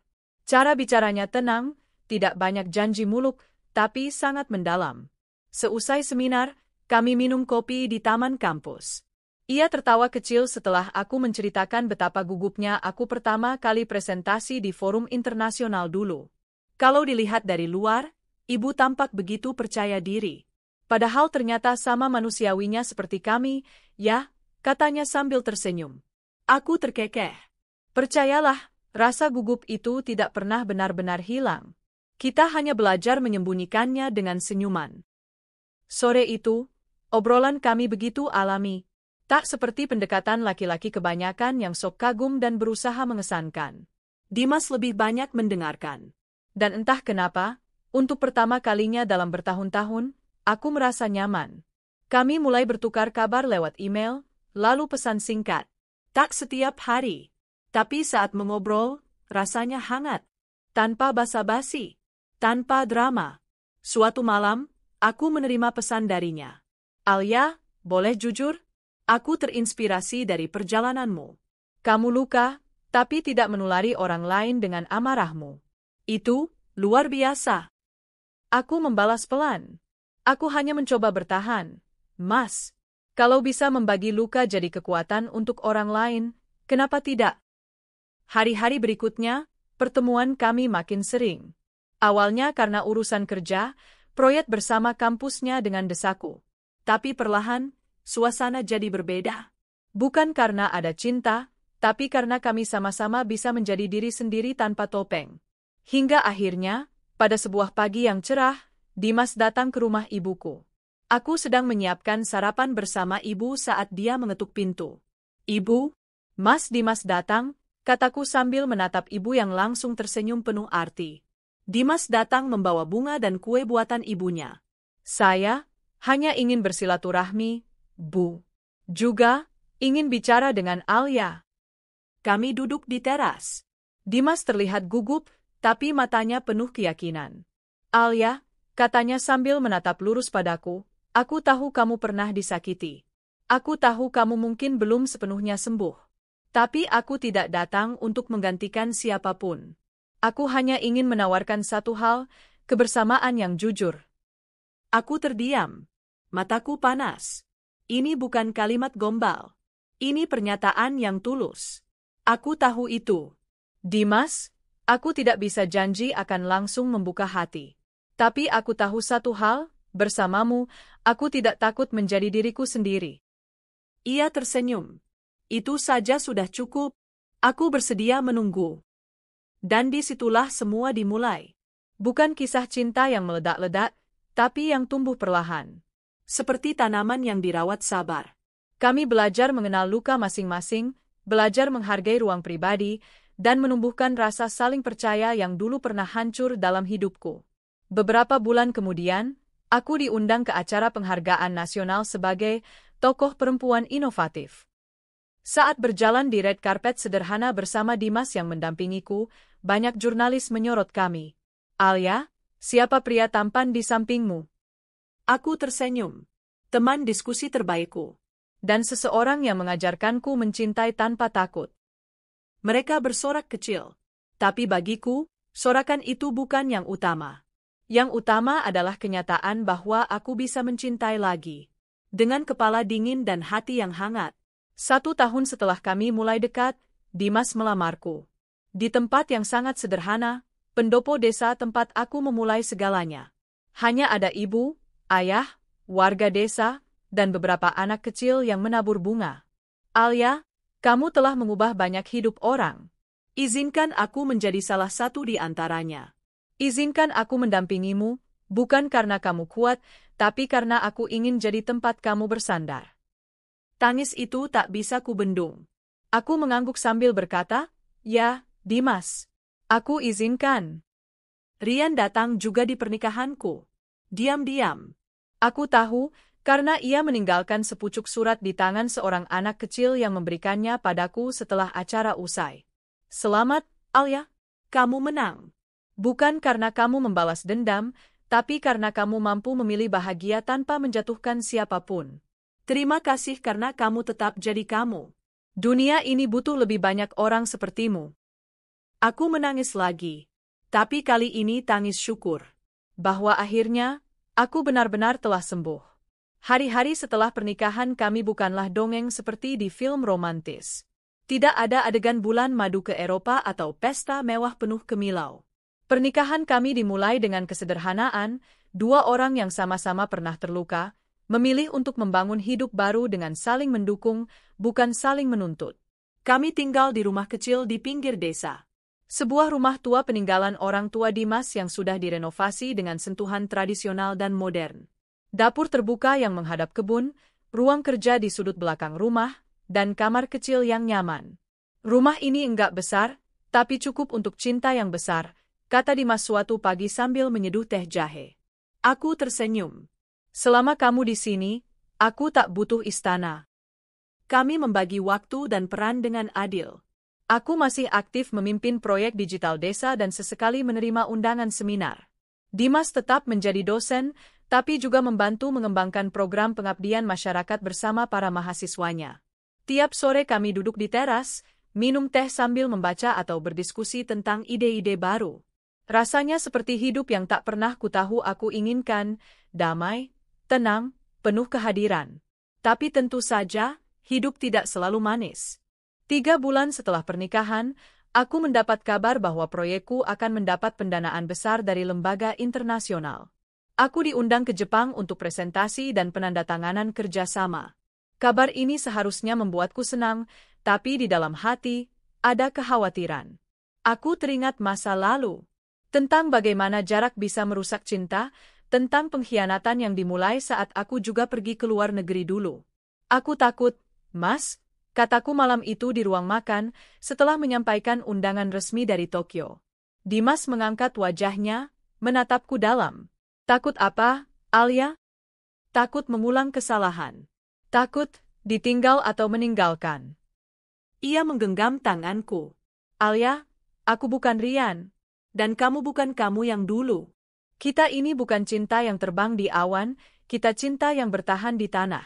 Cara bicaranya tenang, tidak banyak janji muluk, tapi sangat mendalam. Seusai seminar, kami minum kopi di taman kampus. Ia tertawa kecil setelah aku menceritakan betapa gugupnya aku pertama kali presentasi di forum internasional dulu. Kalau dilihat dari luar, ibu tampak begitu percaya diri. Padahal ternyata sama manusiawinya seperti kami, ya, katanya sambil tersenyum. Aku terkekeh. Percayalah, rasa gugup itu tidak pernah benar-benar hilang. Kita hanya belajar menyembunyikannya dengan senyuman. Sore itu, obrolan kami begitu alami. Tak seperti pendekatan laki-laki kebanyakan yang sok kagum dan berusaha mengesankan. Dimas lebih banyak mendengarkan. Dan entah kenapa, untuk pertama kalinya dalam bertahun-tahun, aku merasa nyaman. Kami mulai bertukar kabar lewat email, lalu pesan singkat. Tak setiap hari. Tapi saat mengobrol, rasanya hangat. Tanpa basa-basi. Tanpa drama. Suatu malam, aku menerima pesan darinya. Alia, boleh jujur? Aku terinspirasi dari perjalananmu. Kamu luka, tapi tidak menulari orang lain dengan amarahmu. Itu luar biasa. Aku membalas pelan. Aku hanya mencoba bertahan. Mas, kalau bisa membagi luka jadi kekuatan untuk orang lain, kenapa tidak? Hari-hari berikutnya, pertemuan kami makin sering. Awalnya karena urusan kerja, proyek bersama kampusnya dengan desaku. Tapi perlahan, suasana jadi berbeda. Bukan karena ada cinta, tapi karena kami sama-sama bisa menjadi diri sendiri tanpa topeng. Hingga akhirnya, pada sebuah pagi yang cerah, Dimas datang ke rumah ibuku. Aku sedang menyiapkan sarapan bersama ibu saat dia mengetuk pintu. "Ibu?" "Mas Dimas datang," kataku sambil menatap ibu yang langsung tersenyum penuh arti. Dimas datang membawa bunga dan kue buatan ibunya. "Saya hanya ingin bersilaturahmi, Bu. Juga ingin bicara dengan Alia." Kami duduk di teras. Dimas terlihat gugup, tapi matanya penuh keyakinan. "Alia," katanya sambil menatap lurus padaku, "aku tahu kamu pernah disakiti. Aku tahu kamu mungkin belum sepenuhnya sembuh. Tapi aku tidak datang untuk menggantikan siapapun. Aku hanya ingin menawarkan satu hal, kebersamaan yang jujur." Aku terdiam. Mataku panas. Ini bukan kalimat gombal. Ini pernyataan yang tulus. Aku tahu itu. "Dimas, aku tidak bisa janji akan langsung membuka hati. Tapi aku tahu satu hal, bersamamu, aku tidak takut menjadi diriku sendiri." Ia tersenyum. "Itu saja sudah cukup. Aku bersedia menunggu." Dan disitulah semua dimulai. Bukan kisah cinta yang meledak-ledak, tapi yang tumbuh perlahan. Seperti tanaman yang dirawat sabar. Kami belajar mengenal luka masing-masing, belajar menghargai ruang pribadi, dan menumbuhkan rasa saling percaya yang dulu pernah hancur dalam hidupku. Beberapa bulan kemudian, aku diundang ke acara penghargaan nasional sebagai tokoh perempuan inovatif. Saat berjalan di red carpet sederhana bersama Dimas yang mendampingiku, banyak jurnalis menyorot kami. "Alia, siapa pria tampan di sampingmu?" Aku tersenyum. Teman diskusi terbaikku. Dan seseorang yang mengajarkanku mencintai tanpa takut. Mereka bersorak kecil. Tapi bagiku, sorakan itu bukan yang utama. Yang utama adalah kenyataan bahwa aku bisa mencintai lagi. Dengan kepala dingin dan hati yang hangat. 1 tahun setelah kami mulai dekat, Dimas melamarku. Di tempat yang sangat sederhana, pendopo desa tempat aku memulai segalanya. Hanya ada ibu, ayah, warga desa, dan beberapa anak kecil yang menabur bunga. "Alia, kamu telah mengubah banyak hidup orang. Izinkan aku menjadi salah satu di antaranya. Izinkan aku mendampingimu, bukan karena kamu kuat, tapi karena aku ingin jadi tempat kamu bersandar." Tangis itu tak bisa kubendung. Aku mengangguk sambil berkata, "Ya, Dimas. Aku izinkan." Rian datang juga di pernikahanku. Diam-diam. Aku tahu, karena ia meninggalkan sepucuk surat di tangan seorang anak kecil yang memberikannya padaku setelah acara usai. "Selamat, Alia. Kamu menang. Bukan karena kamu membalas dendam, tapi karena kamu mampu memilih bahagia tanpa menjatuhkan siapapun. Terima kasih karena kamu tetap jadi kamu. Dunia ini butuh lebih banyak orang sepertimu." Aku menangis lagi. Tapi kali ini tangis syukur. Bahwa akhirnya, aku benar-benar telah sembuh. Hari-hari setelah pernikahan kami bukanlah dongeng seperti di film romantis. Tidak ada adegan bulan madu ke Eropa atau pesta mewah penuh kemilau. Pernikahan kami dimulai dengan kesederhanaan, 2 orang yang sama-sama pernah terluka, memilih untuk membangun hidup baru dengan saling mendukung, bukan saling menuntut. Kami tinggal di rumah kecil di pinggir desa. Sebuah rumah tua peninggalan orang tua Dimas yang sudah direnovasi dengan sentuhan tradisional dan modern. Dapur terbuka yang menghadap kebun, ruang kerja di sudut belakang rumah, dan kamar kecil yang nyaman. "Rumah ini enggak besar, tapi cukup untuk cinta yang besar," kata Dimas suatu pagi sambil menyeduh teh jahe. Aku tersenyum. "Selama kamu di sini, aku tak butuh istana." Kami membagi waktu dan peran dengan adil. Aku masih aktif memimpin proyek digital desa dan sesekali menerima undangan seminar. Dimas tetap menjadi dosen, tapi juga membantu mengembangkan program pengabdian masyarakat bersama para mahasiswanya. Tiap sore kami duduk di teras, minum teh sambil membaca atau berdiskusi tentang ide-ide baru. Rasanya seperti hidup yang tak pernah kutahu aku inginkan, damai, tenang, penuh kehadiran. Tapi tentu saja, hidup tidak selalu manis. 3 bulan setelah pernikahan, Aku mendapat kabar bahwa proyekku akan mendapat pendanaan besar dari lembaga internasional. Aku diundang ke Jepang untuk presentasi dan penandatanganan kerjasama. Kabar ini seharusnya membuatku senang, tapi di dalam hati ada kekhawatiran. Aku teringat masa lalu, tentang bagaimana jarak bisa merusak cinta, tentang pengkhianatan yang dimulai saat aku juga pergi ke luar negeri dulu. Aku takut, Mas, kataku malam itu di ruang makan, setelah menyampaikan undangan resmi dari Tokyo. Dimas mengangkat wajahnya, menatapku dalam. Takut apa, Alia? Takut mengulang kesalahan. Takut ditinggal atau meninggalkan. Ia menggenggam tanganku. Alia, aku bukan Rian. Dan kamu bukan kamu yang dulu. Kita ini bukan cinta yang terbang di awan, kita cinta yang bertahan di tanah.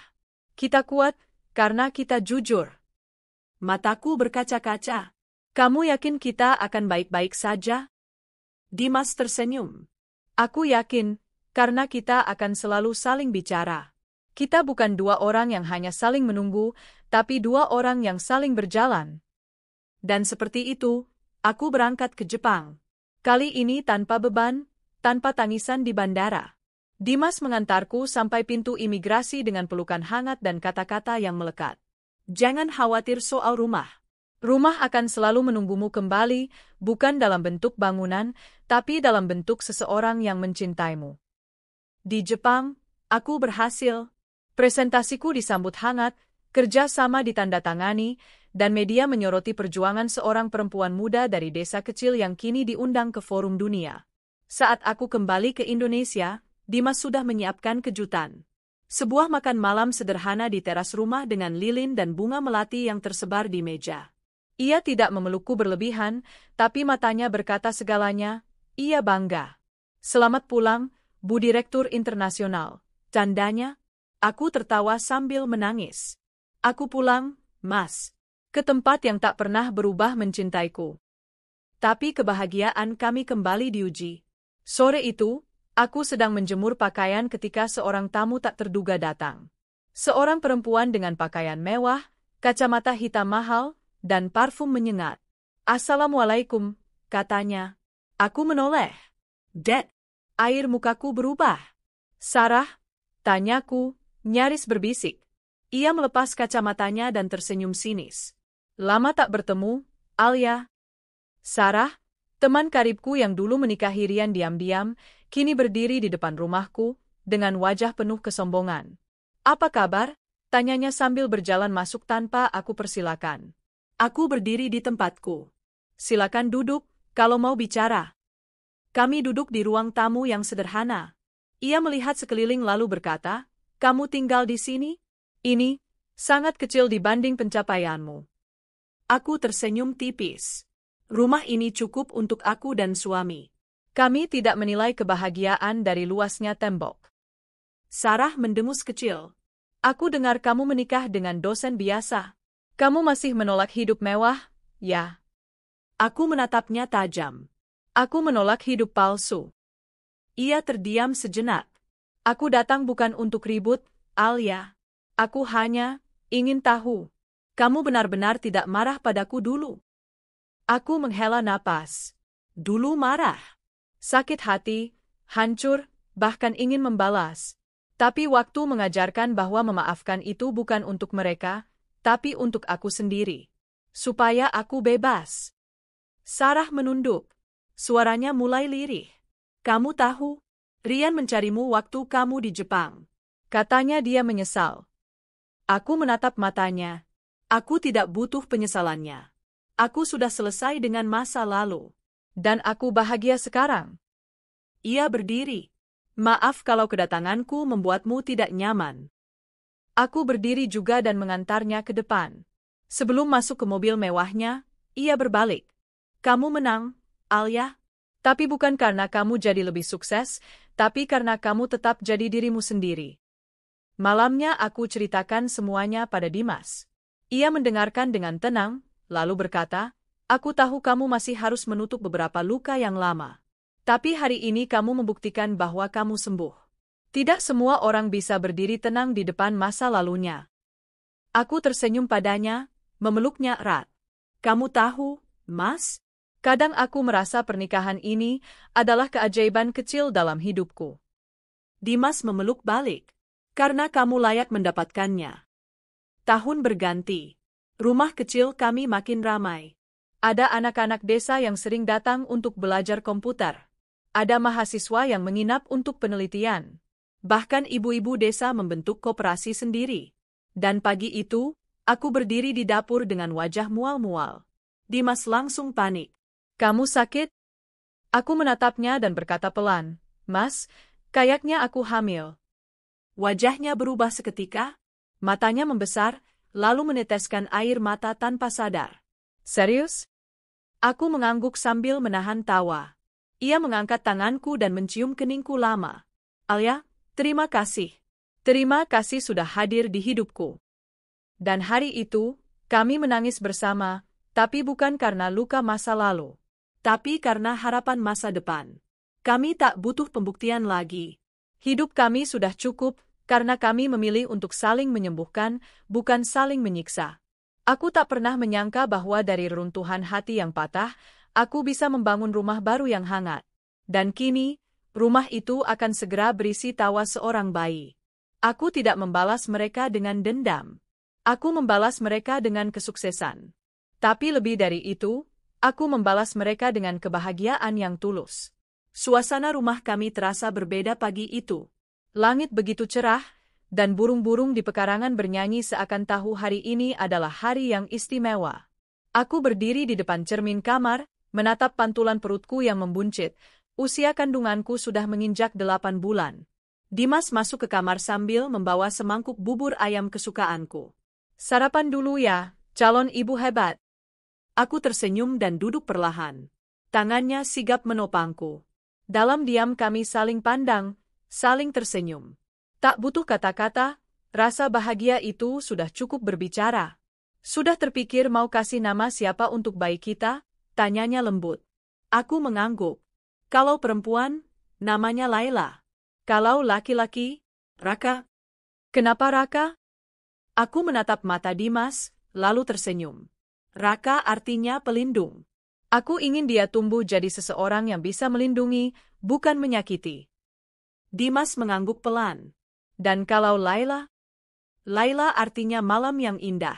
Kita kuat, karena kita jujur. Mataku berkaca-kaca. Kamu yakin kita akan baik-baik saja? Dimas tersenyum. Aku yakin, karena kita akan selalu saling bicara. Kita bukan dua orang yang hanya saling menunggu, tapi dua orang yang saling berjalan. Dan seperti itu, aku berangkat ke Jepang. Kali ini tanpa beban, tanpa tangisan di bandara. Dimas mengantarku sampai pintu imigrasi dengan pelukan hangat dan kata-kata yang melekat. Jangan khawatir soal rumah. Rumah akan selalu menunggumu kembali, bukan dalam bentuk bangunan, tapi dalam bentuk seseorang yang mencintaimu. Di Jepang, aku berhasil. Presentasiku disambut hangat, kerja sama ditandatangani, dan media menyoroti perjuangan seorang perempuan muda dari desa kecil yang kini diundang ke forum dunia. Saat aku kembali ke Indonesia, Dimas sudah menyiapkan kejutan. Sebuah makan malam sederhana di teras rumah dengan lilin dan bunga melati yang tersebar di meja. Ia tidak memelukku berlebihan, tapi matanya berkata segalanya. Ia bangga. Selamat pulang, Bu Direktur Internasional. Tandanya, aku tertawa sambil menangis. Aku pulang, Mas. Ke tempat yang tak pernah berubah mencintaiku. Tapi kebahagiaan kami kembali diuji. Sore itu, aku sedang menjemur pakaian ketika seorang tamu tak terduga datang. Seorang perempuan dengan pakaian mewah, kacamata hitam mahal, dan parfum menyengat. Assalamualaikum, katanya. Aku menoleh. Dad, air mukaku berubah. Sarah, tanyaku, nyaris berbisik. Ia melepas kacamatanya dan tersenyum sinis. Lama tak bertemu, Alia. Sarah, teman karibku yang dulu menikahi Rian diam-diam, kini berdiri di depan rumahku, dengan wajah penuh kesombongan. Apa kabar? Tanyanya sambil berjalan masuk tanpa aku persilakan. Aku berdiri di tempatku. Silakan duduk, kalau mau bicara. Kami duduk di ruang tamu yang sederhana. Ia melihat sekeliling lalu berkata, kamu tinggal di sini? Ini sangat kecil dibanding pencapaianmu. Aku tersenyum tipis. Rumah ini cukup untuk aku dan suami. Kami tidak menilai kebahagiaan dari luasnya tembok. Sarah mendengus kecil. Aku dengar kamu menikah dengan dosen biasa. Kamu masih menolak hidup mewah, ya? Aku menatapnya tajam. Aku menolak hidup palsu. Ia terdiam sejenak. Aku datang bukan untuk ribut, Alia. Aku hanya ingin tahu. Kamu benar-benar tidak marah padaku dulu. Aku menghela napas. Dulu marah. Sakit hati, hancur, bahkan ingin membalas. Tapi waktu mengajarkan bahwa memaafkan itu bukan untuk mereka, tapi untuk aku sendiri. Supaya aku bebas. Sarah menunduk. Suaranya mulai lirih. Kamu tahu, Rian mencarimu waktu kamu di Jepang. Katanya dia menyesal. Aku menatap matanya. Aku tidak butuh penyesalannya. Aku sudah selesai dengan masa lalu. Dan aku bahagia sekarang. Ia berdiri. Maaf kalau kedatanganku membuatmu tidak nyaman. Aku berdiri juga dan mengantarnya ke depan. Sebelum masuk ke mobil mewahnya, ia berbalik. Kamu menang, Alia. Tapi bukan karena kamu jadi lebih sukses, tapi karena kamu tetap jadi dirimu sendiri. Malamnya aku ceritakan semuanya pada Dimas. Ia mendengarkan dengan tenang, lalu berkata, aku tahu kamu masih harus menutup beberapa luka yang lama. Tapi hari ini kamu membuktikan bahwa kamu sembuh. Tidak semua orang bisa berdiri tenang di depan masa lalunya. Aku tersenyum padanya, memeluknya erat. Kamu tahu, Mas? Kadang aku merasa pernikahan ini adalah keajaiban kecil dalam hidupku. Dimas memeluk balik. Karena kamu layak mendapatkannya. Tahun berganti. Rumah kecil kami makin ramai. Ada anak-anak desa yang sering datang untuk belajar komputer. Ada mahasiswa yang menginap untuk penelitian. Bahkan ibu-ibu desa membentuk koperasi sendiri. Dan pagi itu, aku berdiri di dapur dengan wajah mual-mual. Dimas langsung panik. Kamu sakit? Aku menatapnya dan berkata pelan, Mas, kayaknya aku hamil. Wajahnya berubah seketika, matanya membesar, lalu meneteskan air mata tanpa sadar. Serius? Aku mengangguk sambil menahan tawa. Ia mengangkat tanganku dan mencium keningku lama. Alia, terima kasih. Terima kasih sudah hadir di hidupku. Dan hari itu, kami menangis bersama, tapi bukan karena luka masa lalu. Tapi karena harapan masa depan. Kami tak butuh pembuktian lagi. Hidup kami sudah cukup, karena kami memilih untuk saling menyembuhkan, bukan saling menyiksa. Aku tak pernah menyangka bahwa dari reruntuhan hati yang patah, aku bisa membangun rumah baru yang hangat. Dan kini, rumah itu akan segera berisi tawa seorang bayi. Aku tidak membalas mereka dengan dendam. Aku membalas mereka dengan kesuksesan. Tapi lebih dari itu, aku membalas mereka dengan kebahagiaan yang tulus. Suasana rumah kami terasa berbeda pagi itu. Langit begitu cerah, dan burung-burung di pekarangan bernyanyi seakan tahu hari ini adalah hari yang istimewa. Aku berdiri di depan cermin kamar, menatap pantulan perutku yang membuncit. Usia kandunganku sudah menginjak 8 bulan. Dimas masuk ke kamar sambil membawa semangkuk bubur ayam kesukaanku. Sarapan dulu ya, calon ibu hebat. Aku tersenyum dan duduk perlahan. Tangannya sigap menopangku. Dalam diam kami saling pandang, saling tersenyum. Tak butuh kata-kata, rasa bahagia itu sudah cukup berbicara. Sudah terpikir mau kasih nama siapa untuk bayi kita? Tanyanya lembut. Aku mengangguk. Kalau perempuan, namanya Laila. Kalau laki-laki, Raka. Kenapa Raka? Aku menatap mata Dimas, lalu tersenyum. Raka artinya pelindung. Aku ingin dia tumbuh jadi seseorang yang bisa melindungi, bukan menyakiti. Dimas mengangguk pelan. Dan kalau Laila? Laila artinya malam yang indah.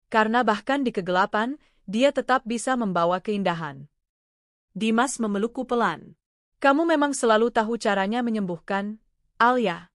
Karena bahkan di kegelapan, dia tetap bisa membawa keindahan. Dimas memelukku pelan. Kamu memang selalu tahu caranya menyembuhkan, Alia.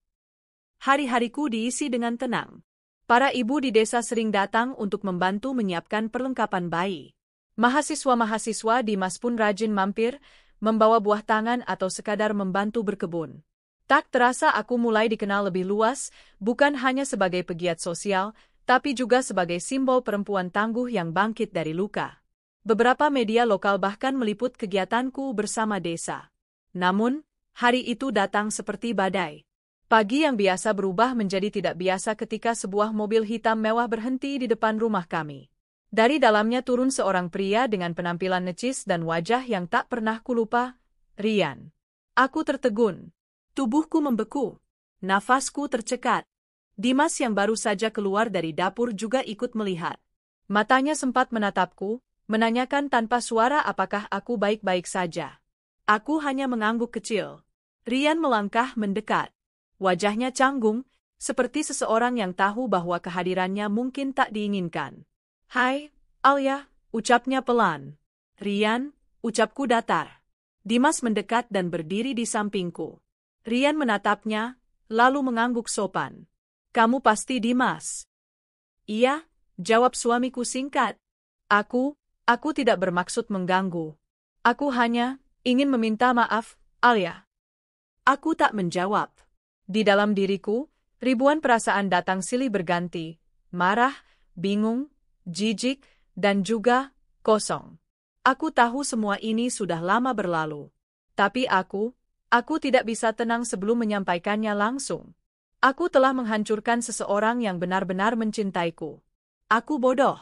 Hari-hariku diisi dengan tenang. Para ibu di desa sering datang untuk membantu menyiapkan perlengkapan bayi. Mahasiswa-mahasiswa Dimas pun rajin mampir, membawa buah tangan atau sekadar membantu berkebun. Tak terasa aku mulai dikenal lebih luas, bukan hanya sebagai pegiat sosial, tapi juga sebagai simbol perempuan tangguh yang bangkit dari luka. Beberapa media lokal bahkan meliput kegiatanku bersama desa. Namun, hari itu datang seperti badai. Pagi yang biasa berubah menjadi tidak biasa ketika sebuah mobil hitam mewah berhenti di depan rumah kami. Dari dalamnya turun seorang pria dengan penampilan necis dan wajah yang tak pernah kulupa, Rian. Aku tertegun. Tubuhku membeku. Nafasku tercekat. Dimas yang baru saja keluar dari dapur juga ikut melihat. Matanya sempat menatapku, menanyakan tanpa suara apakah aku baik-baik saja. Aku hanya mengangguk kecil. Rian melangkah mendekat. Wajahnya canggung, seperti seseorang yang tahu bahwa kehadirannya mungkin tak diinginkan. Hai, Alia, ucapnya pelan. Rian, ucapku datar. Dimas mendekat dan berdiri di sampingku. Rian menatapnya, lalu mengangguk sopan. Kamu pasti Dimas? Iya, jawab suamiku singkat. Aku tidak bermaksud mengganggu. Aku hanya ingin meminta maaf, Alia. Aku tak menjawab. Di dalam diriku, ribuan perasaan datang silih berganti, marah, bingung, jijik, dan juga kosong. Aku tahu semua ini sudah lama berlalu. Tapi aku tidak bisa tenang sebelum menyampaikannya langsung. Aku telah menghancurkan seseorang yang benar-benar mencintaiku. Aku bodoh.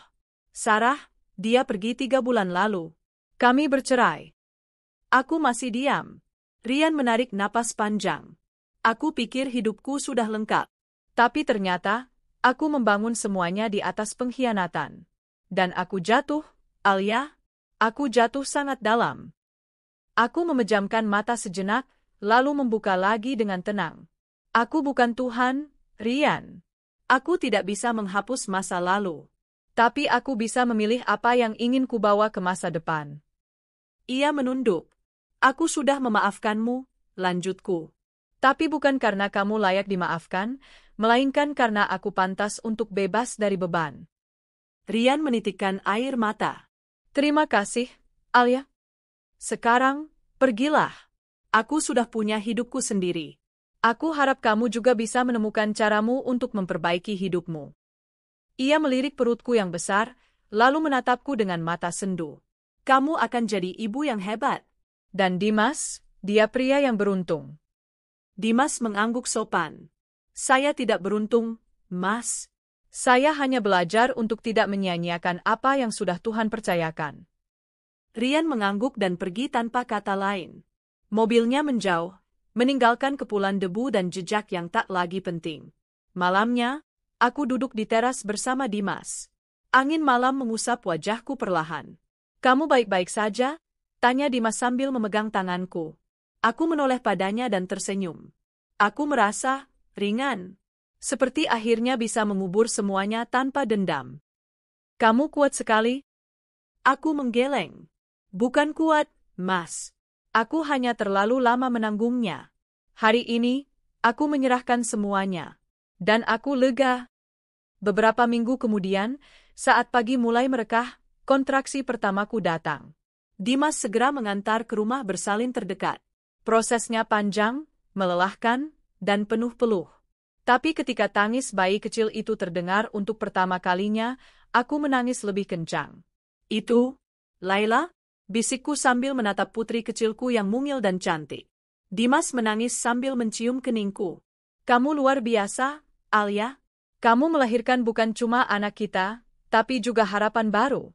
Sarah, dia pergi 3 bulan lalu. Kami bercerai. Aku masih diam. Rian menarik napas panjang. Aku pikir hidupku sudah lengkap. Tapi ternyata, aku membangun semuanya di atas pengkhianatan. Dan aku jatuh, Alia. Aku jatuh sangat dalam. Aku memejamkan mata sejenak, lalu membuka lagi dengan tenang. Aku bukan Tuhan, Ryan. Aku tidak bisa menghapus masa lalu. Tapi aku bisa memilih apa yang ingin kubawa ke masa depan. Ia menunduk. Aku sudah memaafkanmu, lanjutku. Tapi bukan karena kamu layak dimaafkan, melainkan karena aku pantas untuk bebas dari beban. Ryan menitikkan air mata. Terima kasih, Alia. Sekarang, pergilah. Aku sudah punya hidupku sendiri. Aku harap kamu juga bisa menemukan caramu untuk memperbaiki hidupmu. Ia melirik perutku yang besar, lalu menatapku dengan mata sendu. Kamu akan jadi ibu yang hebat. Dan Dimas, dia pria yang beruntung. Dimas mengangguk sopan. Saya tidak beruntung, Mas. Saya hanya belajar untuk tidak menyia-nyiakan apa yang sudah Tuhan percayakan. Ryan mengangguk dan pergi tanpa kata lain. Mobilnya menjauh, meninggalkan kepulan debu dan jejak yang tak lagi penting. Malamnya, aku duduk di teras bersama Dimas. Angin malam mengusap wajahku perlahan. Kamu baik-baik saja? Tanya Dimas sambil memegang tanganku. Aku menoleh padanya dan tersenyum. Aku merasa ringan. Seperti akhirnya bisa mengubur semuanya tanpa dendam. Kamu kuat sekali? Aku menggeleng. Bukan kuat, Mas. Aku hanya terlalu lama menanggungnya. Hari ini, aku menyerahkan semuanya. Dan aku lega. Beberapa minggu kemudian, saat pagi mulai merekah, kontraksi pertamaku datang. Dimas segera mengantar ke rumah bersalin terdekat. Prosesnya panjang, melelahkan, dan penuh peluh. Tapi ketika tangis bayi kecil itu terdengar untuk pertama kalinya, aku menangis lebih kencang. Itu, Laila? Bisikku sambil menatap putri kecilku yang mungil dan cantik. Dimas menangis sambil mencium keningku. Kamu luar biasa, Alia. Kamu melahirkan bukan cuma anak kita, tapi juga harapan baru.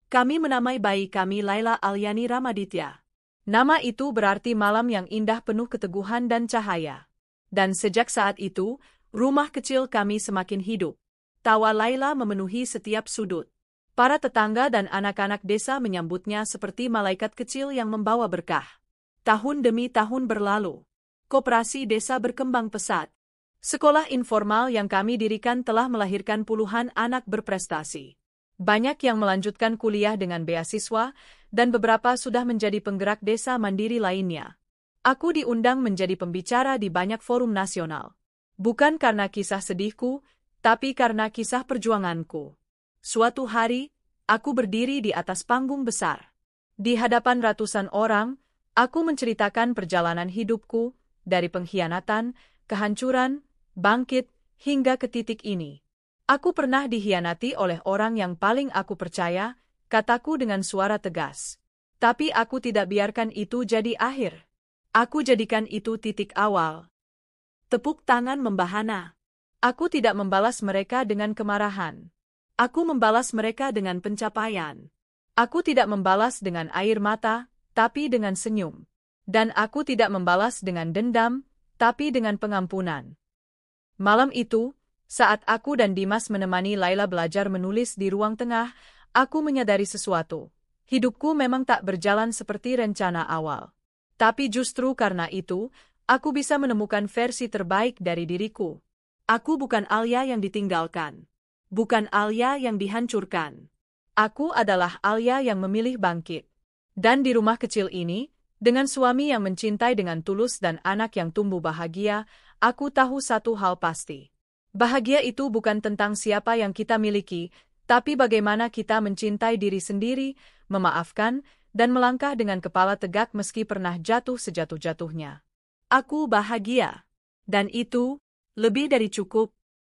Kami menamai bayi kami Laila Alyani Ramaditya. Nama itu berarti malam yang indah penuh keteguhan dan cahaya. Dan sejak saat itu, rumah kecil kami semakin hidup. Tawa Laila memenuhi setiap sudut. Para tetangga dan anak-anak desa menyambutnya seperti malaikat kecil yang membawa berkah. Tahun demi tahun berlalu. Koperasi desa berkembang pesat. Sekolah informal yang kami dirikan telah melahirkan puluhan anak berprestasi. Banyak yang melanjutkan kuliah dengan beasiswa, dan beberapa sudah menjadi penggerak desa mandiri lainnya. Aku diundang menjadi pembicara di banyak forum nasional. Bukan karena kisah sedihku, tapi karena kisah perjuanganku. Suatu hari, aku berdiri di atas panggung besar. Di hadapan ratusan orang, aku menceritakan perjalanan hidupku, dari pengkhianatan, kehancuran, bangkit, hingga ke titik ini. Aku pernah dikhianati oleh orang yang paling aku percaya, kataku dengan suara tegas. Tapi aku tidak biarkan itu jadi akhir. Aku jadikan itu titik awal. Tepuk tangan membahana. Aku tidak membalas mereka dengan kemarahan. Aku membalas mereka dengan pencapaian. Aku tidak membalas dengan air mata, tapi dengan senyum. Dan aku tidak membalas dengan dendam, tapi dengan pengampunan. Malam itu, saat aku dan Dimas menemani Laila belajar menulis di ruang tengah, aku menyadari sesuatu. Hidupku memang tak berjalan seperti rencana awal. Tapi justru karena itu, aku bisa menemukan versi terbaik dari diriku. Aku bukan Alia yang ditinggalkan. Bukan Alia yang dihancurkan. Aku adalah Alia yang memilih bangkit. Dan di rumah kecil ini, dengan suami yang mencintai dengan tulus dan anak yang tumbuh bahagia, aku tahu satu hal pasti. Bahagia itu bukan tentang siapa yang kita miliki, tapi bagaimana kita mencintai diri sendiri, memaafkan, dan melangkah dengan kepala tegak meski pernah jatuh sejatuh-jatuhnya. Aku bahagia. Dan itu, lebih dari cukup.